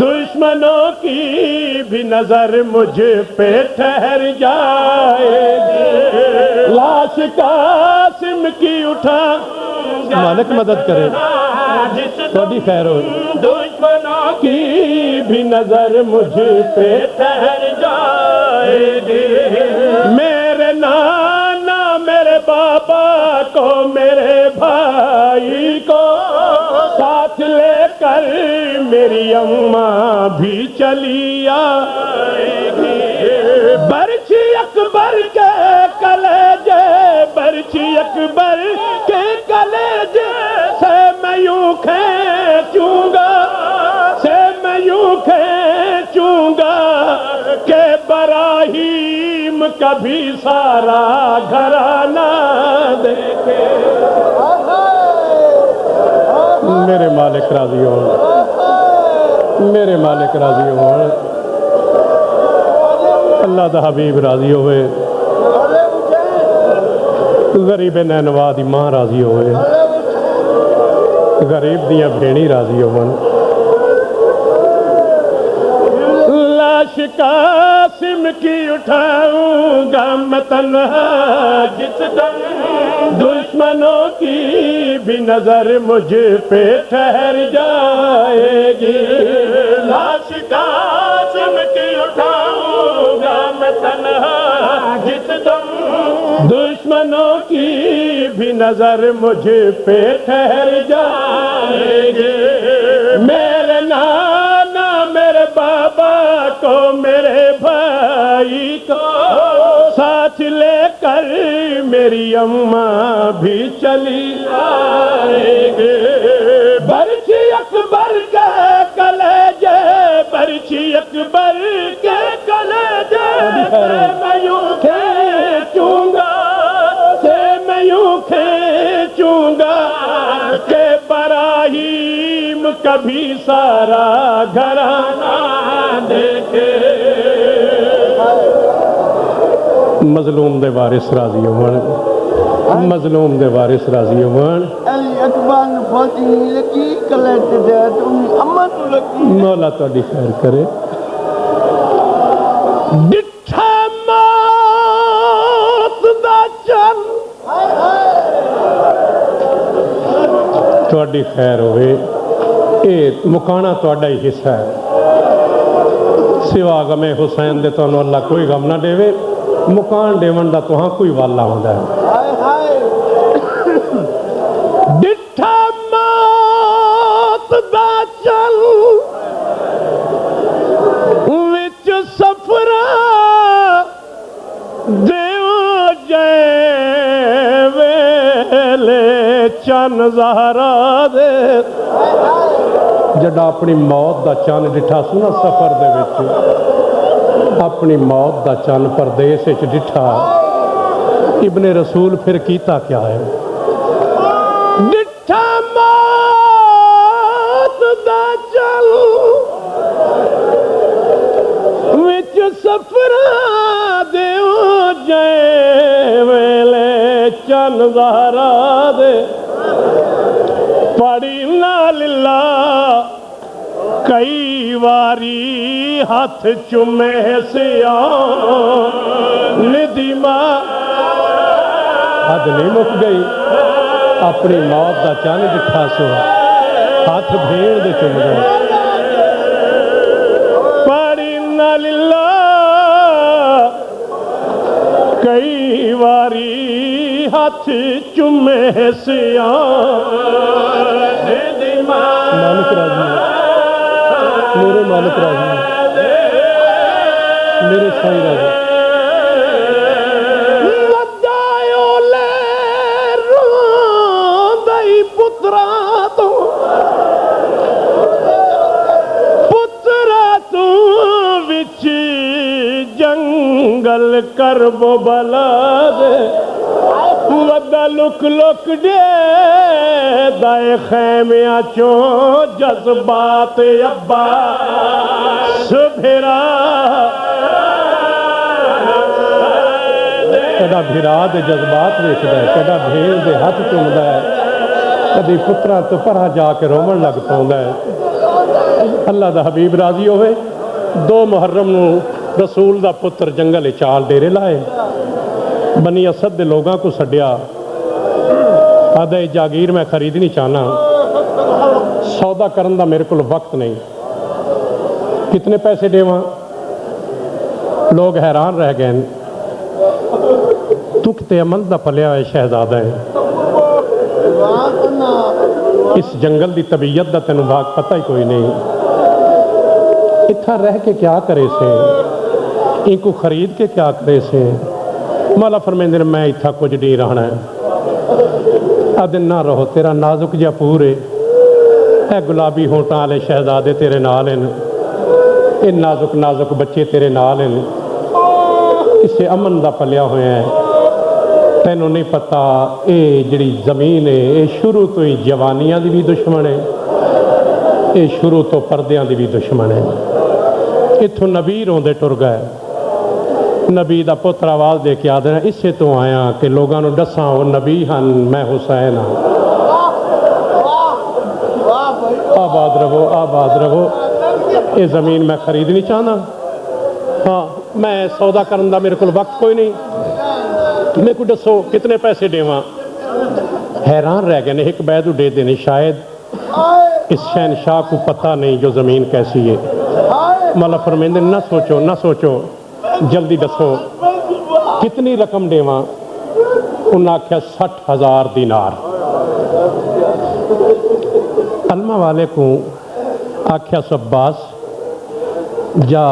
दुश्मनों की भी नजर मुझ पे ठहर जाएगी। लाश कासिम की उठा, मालिक मदद करे, थोड़ी खैर हो। दुश्मनों की भी नजर मुझ पे ठहर जाएगी। मेरे नाना मेरे बाबा को, मेरे भाई को साथ लेकर मेरी अम्मा भी चली आएगी। बरछी अकबर के कलेजे, बरछी अकबर के कलेजे से मैं यूं खींचूंगा, से मैं यूं खींचूंगा के बराहीम کبھی سارا گھرانہ دیکھے میرے مالک راضی ہو میرے مالک راضی ہو اللہ دا حبیب راضی ہوئے غریب نینوا دی ماں راضی ہوئے غریب دیاں بھینی راضی ہون لاش قاسم کی اٹھاؤں گا میں تنہا جس دم دشمنوں کی بھی نظر مجھ پہ ٹھہر جائے گی لاش قاسم کی اٹھاؤں گا میں تنہا جس دم دشمنوں کی بھی نظر مجھ پہ ٹھہر جائے گی میرے نانا میرے بابا کو میرے بھائی کو ساتھ لے کر میری اماں بھی چلی آئے گی برچی اکبر کے کلیجے برچی اکبر کے کلیجے میں یوں کھینچوں گا میں یوں کھینچوں گا کہ براہیم کبھی سارا گھرانہ دیکھے مظلوم دے وارث راضی ہون مظلوم دے وارث راضی ہون علی اکبر نو پھانسی نہیں لگی کلیٹ دے تم اماں تو لگی مولا تہاڈی خیر کرے ڈٹھا موت دا چن تہاڈی خیر ہوئے اے مکانا تہاڈا ہی حصہ ہے سوا غم حسین دے تانوں اللہ کوئی غم نہ دے مکان دیون دا تہاں کوئی والا ہوندا ہے ڈٹھا موت دا چل وچ سفرا دیو جے ویلے چن زہرا دے جڑا اپنی موت دا چن ڈٹھا سنا سفر دے وچ اپنی موت دا چن پردیس وچ ڈٹھا ابن رسول پھر کیتا کیا ہے ڈٹھا موت دا چن وچ سفرا دیو جے ویلے چن زہرا دے پڑی نال اللہ کئی واری ہاتھ چومے سیا ندی ماں حد نہیں مک گئی اپنی موت دا چن ڈٹھا سو ہاتھ بھیڑ دے چوم گئے پڑی نال اللہ کئی واری ہاتھ چومے سیا ندی ماں مالک راضی میرے مالک راضی میرے سائی راضی ودائیو لے روندائی پترا تو وچ جنگل کرب بلا دے ودا لک لک دے دائے خیمیاں چوں جذبات ابا سبھرا کدا بھرا دے جذبات ویکھدا ہے کدا بھیڑ دے ہاتھ چومدا ہے کدی پتراں تو پرا جا کے رومن لگ پوندا ہے اللہ دا حبیب راضی ہوئے 2 محرم نو رسول دا پتر جنگل چال ڈیرے لائے بنی اسد دے لوگاں کو سڈیا آدھا جاگیر میں خریدنی چاہنا سودا کرن دا میرے کو وقت نہیں کتنے پیسے دیواں لوگ حیران رہ گئے تو کتے امن دا پلیا ہے شہزادہ ہے اس جنگل دی طبیعت دا تینوں باغ پتہ ہی کوئی نہیں اتھا رہ کے کیا کرے سے ان کو خرید کے کیا کرے سے مولا فرمیندے نے میں اتھا کچھ نہیں رہنا ہے ادن نہ رہو تیرا نازک جا پورے اے گلابی ہونٹاں والے شہزادے تیرے نال ہیں اے نازک نازک بچے تیرے نال ہیں ਕਿਸੇ ਅਮਨ ਦਾ ਪਲਿਆ ਹੋਇਆ ਹੈ। ਤੈਨੂੰ ਨਹੀਂ ਪਤਾ ਇਹ ਜਿਹੜੀ ਜ਼ਮੀਨ ਹੈ ਇਹ ਸ਼ੁਰੂ ਤੋਂ ਹੀ ਜਵਾਨੀਆਂ ਦੀ ਵੀ ਦੁਸ਼ਮਣ ਹੈ, ਇਹ ਸ਼ੁਰੂ ਤੋਂ ਪਰਦਿਆਂ ਦੀ ਵੀ ਦੁਸ਼ਮਣ ਹੈ। ਇੱਥੋਂ ਨਬੀ ਰੋਂਦੇ ਟੁਰ ਗਏ। ਨਬੀ ਦਾ ਪੁੱਤਰ ਆਵਾਜ਼ ਦੇ ਕੇ ਆਖਦਾ ਇਸੇ ਤੋਂ ਆਇਆ ਕਿ ਲੋਕਾਂ ਨੂੰ ਦੱਸਾਂ ਉਹ ਨਬੀ ਹਨ, ਮੈਂ ਹੁਸੈਨ ਹਾਂ। ਆਬਾਦ ਰਵੋ, ਆਬਾਦ ਰਵੋ। ਇਹ ਜ਼ਮੀਨ ਮੈਂ ਖਰੀਦਣੀ ਚਾਹੁੰਦਾ, ਹਾਂ ਮੈਂ ਸੌਦਾ ਕਰਨ ਦਾ ਮੇਰੇ ਕੋਲ ਵਕਤ ਕੋਈ ਨਹੀਂ, ਮੇਰੇ को दसो कितने पैसे देवा। हैरान रह गए ने, एक बैद दे देने शायद इस शहनशाह को पता नहीं जो ज़मीन कैसी है। मौला फरमाते ना सोचो ना सोचो, जल्दी दसो कितनी रकम देवा। उन्हें आख्या 60,000 दीनार। अलमा वाले को आख्या अब्बास जा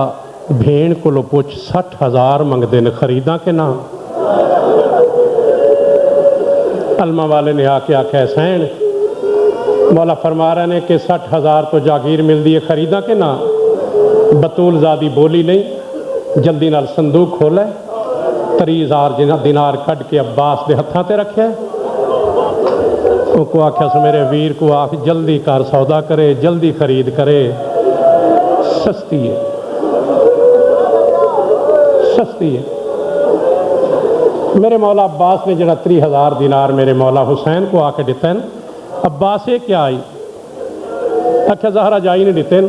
भेड़ को पुछ 60,000 मंगते ने, खरीदा के ना। अलमा वाले ने आके आख्या हुसैन, मौला फरमा रहे ने कि 60,000 तो जागीर मिलती है, खरीदा के ना। बतूल ज़ादी बोली नहीं, जल्दी नाल संदूक खोले, 30,000 दिनार कट के अब्बास के हत्थां ते रखे। उसको आख्या सो मेरे वीर को आख जल्दी कर सौदा करे, जल्दी खरीद करे, सस्ती है, सस्ती है। मेरे मौला अब्बास ने जरा 30,000 दिनार मेरे मौला हुसैन को आके दिते हैं। अब्बास ये क्या आई आख्या ज़हरा जाई ने दिते हैं।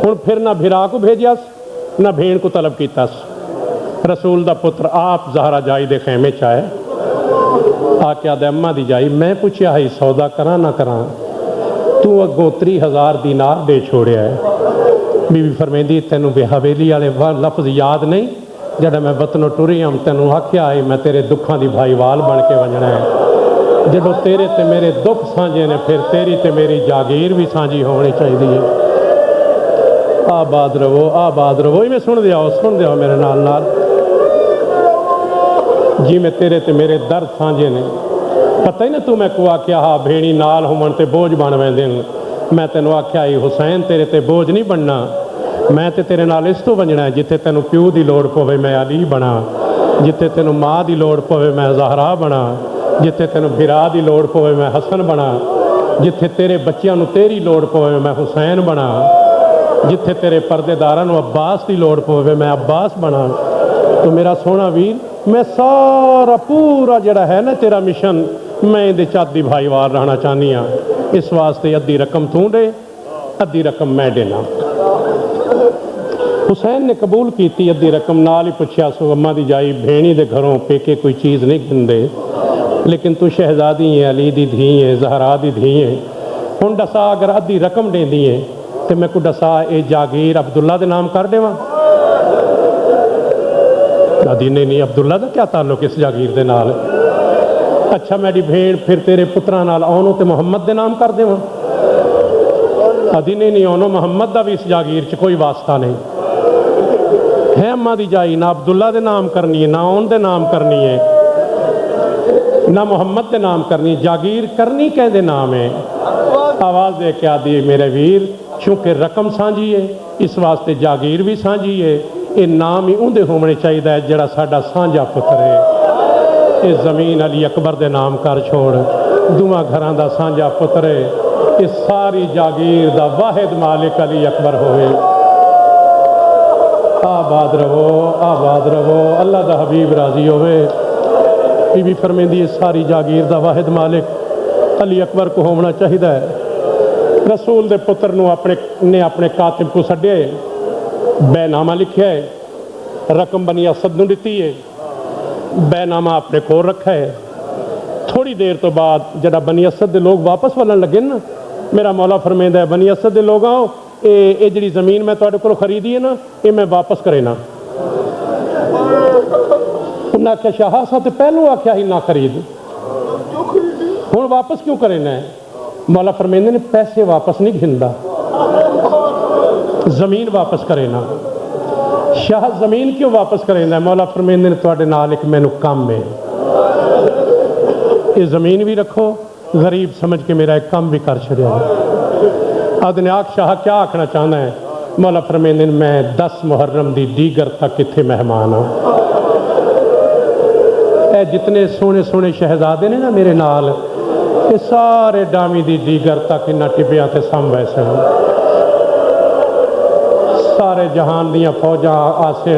हुण फिर ना भिरा को भेजिया ना भेड़ को तलब किया। रसूल दा पुत्र आप ज़हरा जाई दे खेमे च आए, आके आदे अम्मा दी जाई। मैं पूछया है सौदा करा ना करा, तू अगों 30,000 दिनार दे छोड़िया है। बीबी फरमेंदी तेनों हवेली वाले लफ्ज़ याद नहीं जड़ा मैं वतनों टुरी हम तेनों आख्या है मैं तेरे दुखों की भाईवाल बन के वजना है। जदों तेरे ते मेरे दुख साझे ने फिर तेरी ते मेरी जागीर भी साझी होनी चाहिए है। आबाद रवो, आबाद रवो। इवें सुन दिया मेरे नाल नाल जी मैं तेरे ते मेरे दर्द साझे ने। पता ही ना तू मैं को आख्या हा भेड़ी नाल होवन ते बोझ बन वेंदे। मैं तेनों आख्या ही हुसैन तेरे ते बोझ नहीं बनना, मैं ते तेरे नाल इस तो वंजना है जिथे तेनों प्यो की लोड़ पवे मैं अली बना, जिथे तेनों माँ की लोड़ पवे मैं ज़हरा बना, जिथे तेनों भिरा की लोड़ पवे मैं हसन बना, जिथे तेरे बच्चों को तेरी लोड़ पवे मैं हुसैन बना, जिथे तेरे परदेदारां नूं अब्बास की लोड़ पवे मैं अब्बास बना। तो मेरा सोहना वीर मैं सारा पूरा जड़ा है ना तेरा मिशन मैं ये चादी भाईवाल रहना चाहनी हाँ। इस वास्ते अद्धी रकम तू दे, अद्धी रकम मैं देना। हुसैन ने कबूल की अद्धी रकम। नाल ही पुछया सो अम्मा दी जाई भेणी दे घरों पेके कोई चीज़ नहीं गिनदे, लेकिन तू शहजादी है, अली दी धी है, ज़हरा दी धी है। हुण दसा अगर अद्धी रकम देंदी है तो मैं को दसा ये जागीर अब्दुल्ला दे नाम कर देवां। दादी ने नहीं अब्दुल्ला का क्या ताल्लुक इस जागीर दे नाल। अच्छा मेरी भेड़ फिर तेरे पुत्रां नाल आउणों ते मुहम्मद दे नाम कर देवां। दादी ने नहीं आउणों मुहम्मद दा भी इस जागीर च कोई वास्ता नहीं है। अम्मा दी जाई ना अब्दुल्ला दे नाम करनी है, ना ओन दे नाम करनी है, ना मुहम्मद दे नाम करनी है, जागीर करनी कहदे नाम है। आवाज़ दे के आदि मेरे वीर चूँकि रकम साझी है इस वास्ते जागीर भी साझी है। ये नाम ही उंदे होने चाहिए जड़ा साडा साझा पुत्र है। ये ज़मीन अली अकबर दे नाम कर छोड़, दुआ घरां दा साझा पुत्र है। इस सारी जागीर दा वाहिद मालिक अली अकबर होवे। आबाद रवो, आबाद रवो। अल्लाह दा हबीब राजी होवे। बीबी फरमेंदी है सारी जागीर दा वाहिद मालिक अली अकबर को होना चाहिए है। रसूल दे पुत्र नूं अपने कातिब को सड्डे, बैनामा लिखा है, रकम बनी असद नूं दिती है, बैनामा अपने कोल रखा है। थोड़ी देर तो बाद जरा बनी असद के लोग वापस वलन लगे ना, मेरा मौला फरमांदा है बनी असद के लोग आओ ये जी जमीन मैं तुहाडे कोलों खरीदी है ना ये मैं वापस करे ना। उन्हें आख्या शाह साहब तो पहलों आख्या ही ना खरीद, हुण वापस क्यों करे ना। मौला फरमांदे ने पैसे वापस नहीं घिंदा, जमीन वापस करे ना। शाह जमीन क्यों वापस करेंदा। मौला फरमांदे ने तुहाडे नाल एक मैनू काम है, ये जमीन भी रखो, गरीब समझ के मेरा एक काम भी कर छड़िया। आदने आख शाह क्या आखना चाहना है। मौला फरमाते हैं मैं 10 मुहर्रम दी दीगर तक इत्थे मेहमान हाँ। ए जितने सोहने सोहने शहजादे ने ना मेरे नाल, ये सारे डामी दी दीगर तक इन्हां टिब्बियां ते सम वैसे हैं। सारे जहान दियां फौजां आसे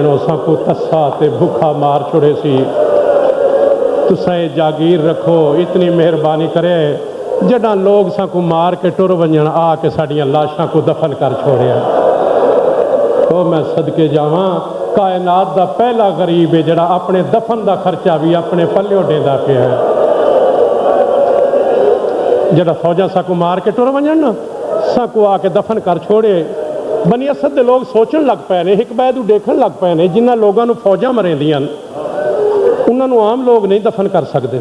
को तस्सा ते भुखा मार छुड़े सी। तुसां ये जागीर रखो, इतनी मेहरबानी करे जड़ा लोग साकू मार के टुर वंजन आके साड़ियां लाशां को दफन कर छोड़िया। तो मैं सदके जावां, कायनात दा पहला गरीब है जड़ा अपने दफन दा खर्चा भी अपने पल्लियों देंदा पिया है। जड़ा फौजा साकू मार के टुर वंजन ना, साकू आके दफन कर छोड़े। बनी असद दे लोग सोचन लग पे ने, एक बैदू देखन लग पे ने, जिन्हां लोगों नूं फौजां मरेंदियां उन्हां नूं आम लोग नहीं दफन कर सकते।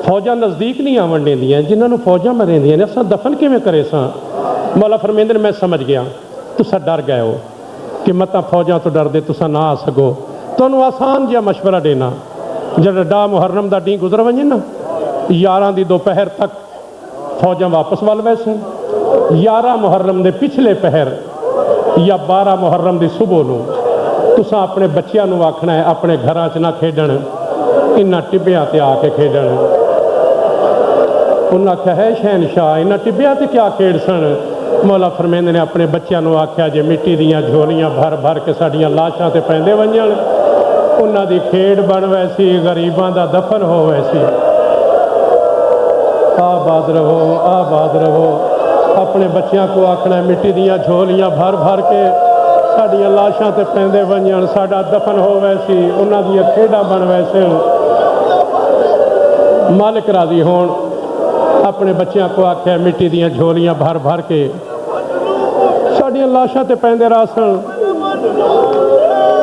फौजां नज़दीक नहीं आवन देंदियां, जिन्हां नूं फौजां मरेंदियां ने असां दफन किवें करे सां। मौला फरमांदे ने मैं समझ गया तुसां डर गए हो कि मतां फौजां तो डरदे तुसां ना आ सको। तुहानूं आसान जिहा मशवरा देना, जड़ा डा मुहर्रम दा डी गुजर वंजे ना, 11 दी दोपहर तक फौजां वापस वल वैसे, 11 मुहर्रम दे पिछले पहर या 12 मुहर्रम दी सुबह नूं तुसां अपने बच्चिआं नूं आखना है अपने घरां च ना खेडण, इन्हां टिब्बियां ते आके खेडण। उन्हें आख्या है शहनशाह इन्हां टिब्बियां ते क्या खेड सन। मौला फरमांदे ने अपने बच्चों को आख्या जे मिट्टी दियां झोलियां भर भर के साड़ियां लाशां ते पैंदे वंजण, उन्हां दी खेड बन वैसी, गरीबां दा दफन हो वैसी। आबाद रहो, आबाद रहो। अपने बच्चों को आखना मिट्टी दियां झोलियां भर भर के साड़ियां लाशां ते पैंदे वंजण, साडा दफन हो वैसी, उन्हां दियां खेडां बन वैसे। मालिक राजी होण, अपने बच्चों को आख्या मिट्टी दियां झोलियां भर भर के साड़ियां लाशां ते पैंदे रासन,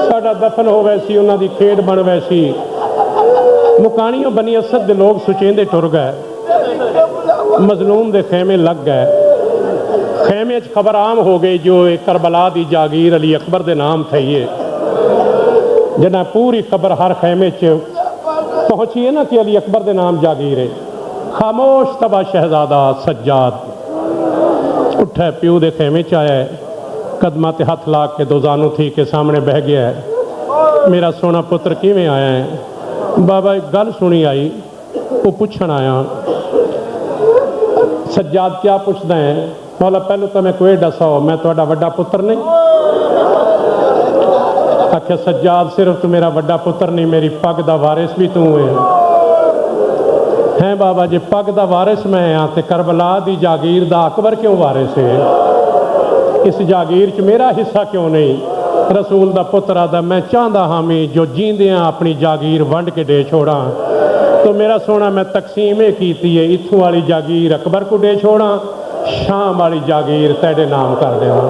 साडा दफन हो वैसी, उन्हां दी खेड बन वैसी। मुकानियों बनी असद दे लोग सुचेंदे टुर गए, मजलूम दे खेमे लग गए। खेमे च खबर आम हो गई जो एक करबला दी जागीर अली अकबर दे नाम थी है, जना पूरी खबर हर खेमे च पहुंची है ना कि अली अकबर दे नाम जागीर है। खामोश तबा शहजादा सज्जाद उठा, प्यू दे खेमे च आया है, कदमां ते हथ ला के दोजानू थी के सामने बह गया है। मेरा सोना पुत्र किवें आया है। बाबा एक गल सुनी आई, वो पुछण आया। सज्जाद क्या पुछदा है। मौला पहले तो मैं कोई दसो, मैं तुहाडा वड्डा पुत्र नहीं। आख्या सज्जाद सिर्फ तू मेरा वड्डा पुत्र नहीं, मेरी पग दा वारिस भी तू है बाबा जी। पग दा वारिस मैं हाँ ते करबला दी जागीर दा अकबर क्यों वारिस है। इस जागीर च मेरा हिस्सा क्यों नहीं। रसूल दा पुत्र आदा मैं चाहता हाँ मैं जो जींदियां अपनी जागीर वंड के दे छोड़ा। तो मेरा सोना मैं तकसीम की है, इत्थों वाली जागीर अकबर को दे छोड़ा, शाम वाली जागीर तेरे नाम कर देवा।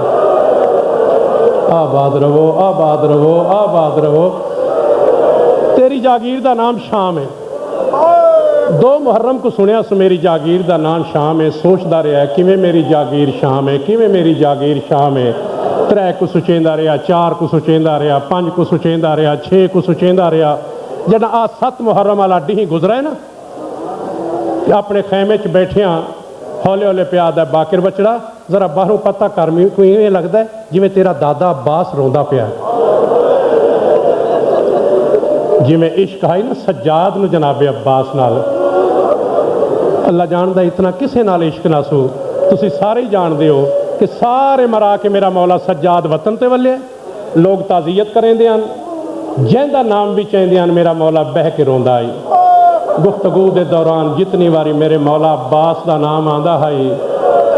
आबाद रवो, आबाद रवो, आबाद रवो। तेरी जागीर दा नाम शाम है। 2 मुहर्रम को सुनिया सो मेरी जागीर दा नाम शाम है। सोचता रहा किवें मेरी जागीर शाम है, किवें मेरी जागीर शाम है। 3 को सुचेंदा रहा, 4 को सुचेंदा रहा, 5 को सुचेंदा रहा, 6 को सुचेंदा रहा। जब आ 7 मुहर्रम वाला डी गुजरा है ना, अपने खैमे च बैठिया हौले हौले पिया दा बाकिर बचड़ा, जरा बाहरों पता कर कोई इवें लगता है जिवें तेरा दादा अब्बास रोंदा पिया, जिवें इश्क है ना सज्जाद नूं जनाबे अब्बास नाल। अल्लाह जानदा इतना किसे नाल इश्क ना सू। तुसीं सारे ही जानदे हो कि सारे मरा के मेरा मौला सज्जाद वतन ते वल्ले, लोग ताज़ियत करेंदे हन, जिंदा नाम भी चेंदे हन मेरा मौला बह के रोंदा आई। गुफ्तगू के दौरान जितनी बारी मेरे मौला अब्बास का नाम आंदा है,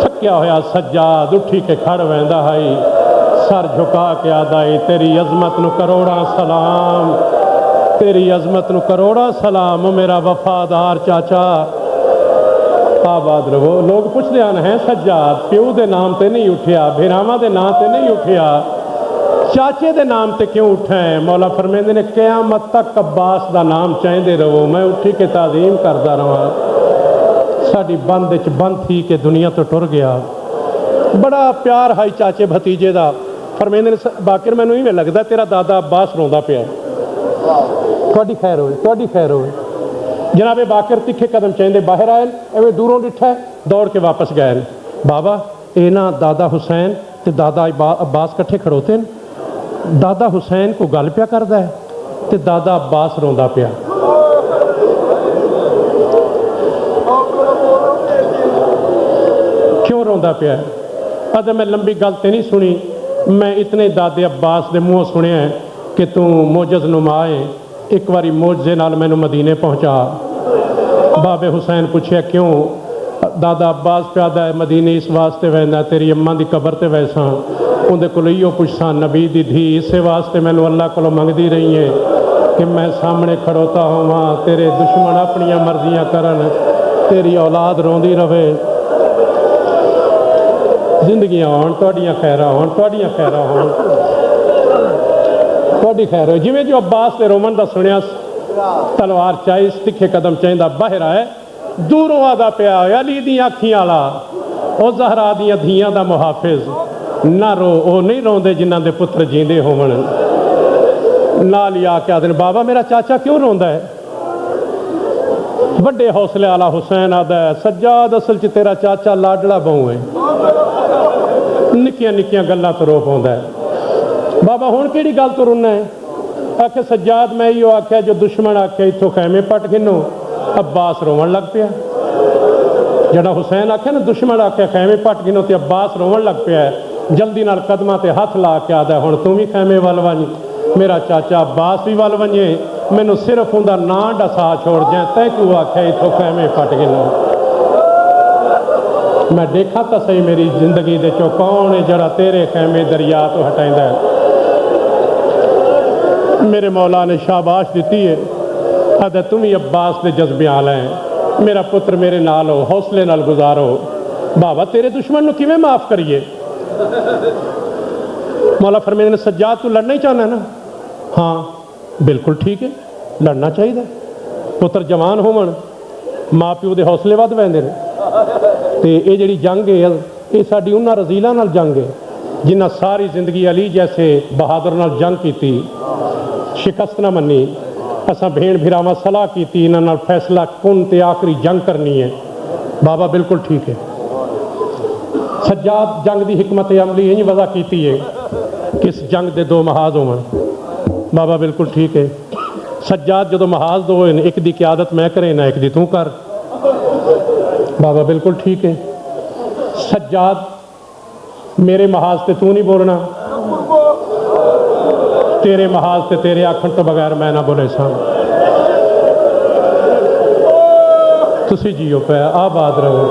थकिया होया सज्जाद उठी के खड़ वैंदा है, सर झुका के आदा है तेरी अजमत नूं करोड़ा सलाम, तेरी अजमत नूं करोड़ा सलाम मेरा वफादार चाचा। आबाद रहो। लोग पुछदे हैं सज्जाद प्यो के नाम ते नहीं उठिया, भिरावां दे नाम ते नहीं उठिया, चाचे दे नाम ते क्यों उठा है। मौला फरमांदे ने क़यामत तक अब्बास का नाम चाहते रहो, मैं उठी के ताज़ीम करता रहा। साडी बंद च बंद थी के दुनिया तो टुर गया। बड़ा प्यार है चाचे भतीजे का। फरमांदे ने बाकिर मैनूं इवें लगदा तेरा दादा अब्बास रोंदा पिया। तुहाडी खैर होवे, तुहाडी खैर होवे। जनाबे बाकिर तिखे कदम चाहते बाहर आए, एवं दूरों डिठा दौड़ के वापस गए। बाबा ये ना दादा हुसैन ते दादा अब्बास कट्ठे खड़ोते न। दादा हुसैन को गल पिया करदा है ते दादा अब्बास रोंदा पिया। क्यों रोंदा पिया? अगर मैं लंबी गल तो नहीं सुनी, मैं इतने दादे अब्बास के मुँहों सुनिया है कि तू मोजज़ नुमा है, एक बारी मोजे नाल मैनू मदीने पहुँचा। बाबे हुसैन पूछया क्यों? दादा अब्बास प्यादा है मदीने इस वास्ते वैंदा तेरी अम्मा की कबर ते वैसा, उहदे कोल इहो पुछसा नबी दी धी, इस वास्ते मैनू अल्लाह कोलों मंगदी रही है कि मैं सामने खड़ोता होवां, तेरे दुश्मन अपनियां मर्जियां करन, तेरी औलाद रोंदी रवे, जिंदगियां होण तुहाडियां खैरां होण, तुहाडियां खैरां होण, तुहाडी खैर हो। जिवें जो अब्बास दे रोमन दा सुनिया, तलवार चाही तिखे कदम चाहिदा बाहर आए, दूरों आदा पिया अली दी अखियां वाला, ओ ज़हरा दियां धीआं दा मुहाफिज, ना रो ओ नहीं रोंदे जिन्हां दे पुत्र जींदे होवन। नाल ही आके आदन बाबा मेरा चाचा क्यों रोंदा है? बड़े हौसले वाला हुसैन आदा है सज्जाद असल च तेरा चाचा लाडला बहु है, निक्कियां निक्कियां गल्लां तो रो पाउंदा है। बाबा हुण किहड़ी गल तो रोना है? आखे सज्जाद मैं इहो आख्या जो दुश्मन आखे इत्थों खैमे पट गिनो। अब्बास रोवन लग पिया। जड़ा हुसैन आखे ना दुश्मन आखे खैमे पट गिनो तो अब्बास रोवन लग पिया। जल्दी नाल कदमां ते हथ ला के आदा हुण तू भी खैमे वल वंज, मेरा चाचा अब्बास भी वल वंजे, मैनू सिर्फ उनका नां डसा छोड़ जाए, तै क्यों आख्या इत्थों खैमे पट गिनो। मैं देखा तो सही मेरी जिंदगी दे चो कौन है जड़ा तेरे खैमे दरिया तो हटाइंदा है। मेरे मौला ने शाबाश दी है, आदा तुम ही अब्बास के जज्बे आला है, मेरा पुत्र मेरे नाल हो, हौसले नाल गुजारो। बाबा तेरे दुश्मन को किवें माफ़ करिए? मौला फरमाते ने सज्जाद तू लड़ना ही चाहना ना? हाँ बिल्कुल ठीक है, लड़ना चाहिए। पुत्र जवान होवन, माँ प्यो के हौसले वध पैंदे ने। तो ये जिहड़ी जंग है ये साडी उन्हां रजीलां नाल जंग है जिन्हां सारी जिंदगी अली जैसे बहादुर नाल जंग की, शिकस्त ना मनी। असां भेण भिरावां सलाह की, इन्हां नाल फैसला कुन ते आखिरी जंग करनी है। बाबा बिल्कुल ठीक है। सज्जाद जंग की हिकमत अमली इंज वजह की है कि इस जंग के दो महाज होवन। बाबा बिल्कुल ठीक है। सज्जाद जो महाज दो होए, एक दी क्यादत मैं करे ना एक दी तू कर। बाबा बिल्कुल ठीक है। सज्जाद मेरे महाज से तू नहीं बोलना, तेरे महाज से तेरे आखण तो बगैर मैं ना बोले सा। तुसी जियो पे आबाद रहो।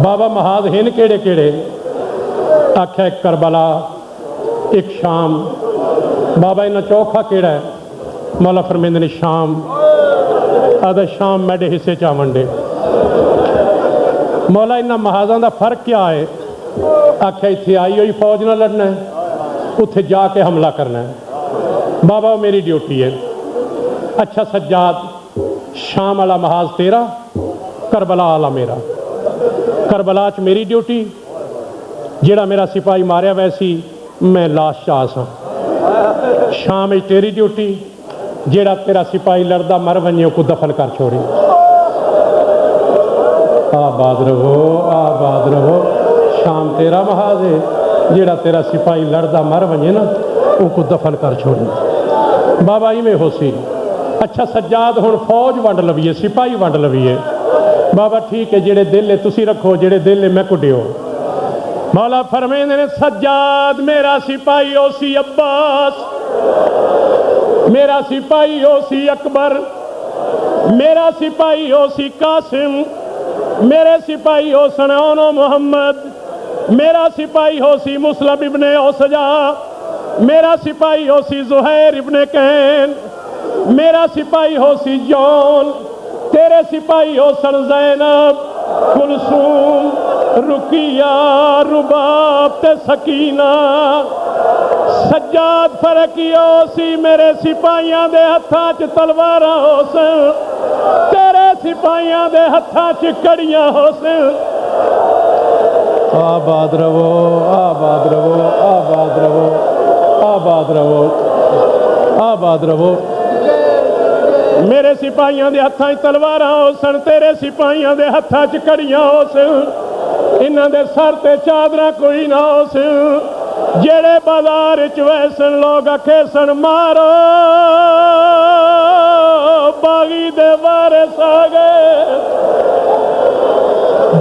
बाबा महाज हैं केड़े केड़े? आख्या एक करबला, एक शाम। बाबा इन्ना चौखा केड़ा है? मौला फरमांदे ने शाम। आदा शाम मेरे हिस्से चा वंडे। मौला इन्ना महाजां दा फर्क क्या है? आख्या इत्थे आई हुई फौज ना लड़ना है, उत्थे जाके हमला करना है। बाबा मेरी ड्यूटी है। अच्छा सज्जाद शाम वाला महाज तेरा, करबला वाला मेरा। करबला च मेरी ड्यूटी, जेड़ा मेरा सिपाही मारिया वैसी मैं लाश चास हाँ। शाम में तेरी ड्यूटी, जेड़ा तेरा सिपाही लड़दा मर वंजे को दफन कर छोड़ी। आबाद रहो, आबाद रहो। शाम तेरा महाज है, जेड़ा तेरा सिपाही लड़दा मर वंजे ना उनको दफन कर छोड़ी। बाबा इवें हो सी। अच्छा सज्जाद हुण फौज वंड लवीए, सिपाही वंड लवीए। बाबा ठीक है, जेड़े दिल है तुसी रखो, जेड़े दिल है मैं कुटियो। मौला फरमांदे ने सज्जाद मेरा सिपाही हो सी अब्बास, मेरा सिपाही हो सी अकबर, मेरा सिपाही हो सी कासिम, मेरे सिपाही हो सनानो मोहम्मद, मेरा सिपाही हो सी मुस्लिम इब्ने औसजा, मेरा सिपाही हो सी जुहैर इब्ने कैन, मेरा सिपाही हो सी जॉन, तेरे सिपाही हो सन ज़ैनब, कुलसूम, रुकिया, रुबाब ते सकीना। सज्जाद फरकी हो सी मेरे सिपाहियां दे हत्थां च तलवारां हो सन, तेरे सिपाहियां दे हत्थां च कड़ियां हो सन। आबाद रवो, आबाद रवो, आबाद रवो, आबाद रवो, आबाद रवो। मेरे सिपाहियां दे हत्थां च तलवारां हो सन, तेरे सिपाहियां दे हत्थां च कड़ियां हो सन। इन्हां दे सर ते चादरा कोई ना हो जेड़े बाजार च वैसन लोग आखे सन मारो बागी दे वारिस आ गए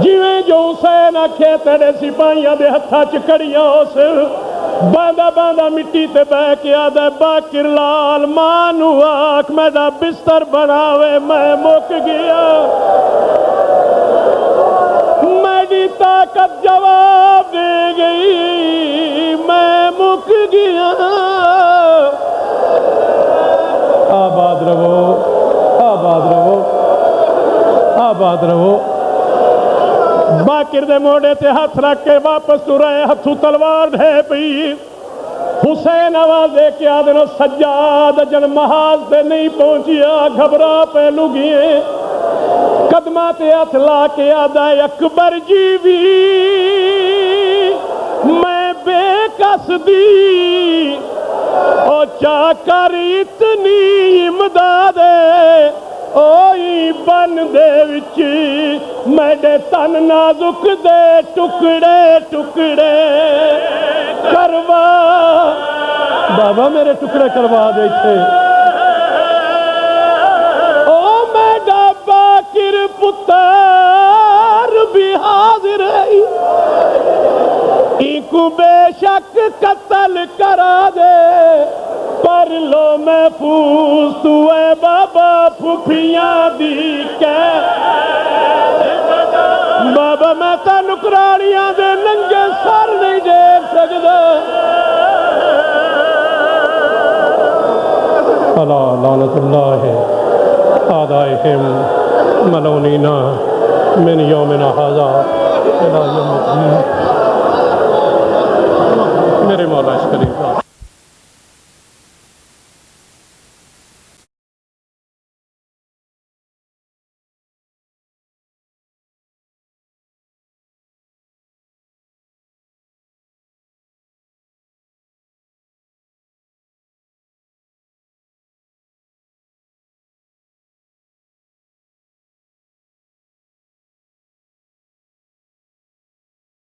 जिवें जो हुसैन आखे तेरे सिपाहियां दे हत्थां च कड़ियां उस बांदा बांदा मिट्टी ते बह के आदा बाकिर लाल मां नू आख मेरा बिस्तर बनावे मैं मुक गया मेरी ताकत जवाब दे गई मैं मुक गया आबाद रहो आबाद रहो आबाद रहो बाकिर दे मोड़े ते हथ रख के वापस तुरे हथू तलवार ढे पई हुसैन आवाज दे के आदन सज्जाद जन महाज ते नहीं पहुंचिया घबरा पे लुगिए कदमा ते हथ ला के आदा अकबर जी भी मैं बेकस दी ओ चाकर इतनी इमदाद ओई बन दे विच मेरे तन नाजुक दे टुकड़े टुकड़े करवा बाबा मेरे टुकड़े करवा दे थे ओ मेरा बाकिर पुत्र भी हाजिर है इनको बेशक कत्ल करा दे पर लो महफूज तू है बाबा फुफियां दी कह बाबा मैं तो नुकरानियां दे नंगे सर नहीं देख सकदा अला लानतुल्लाह आदाइहिम मलौनीना मिन यौमिना हाज़ा इला यौमिद्दीन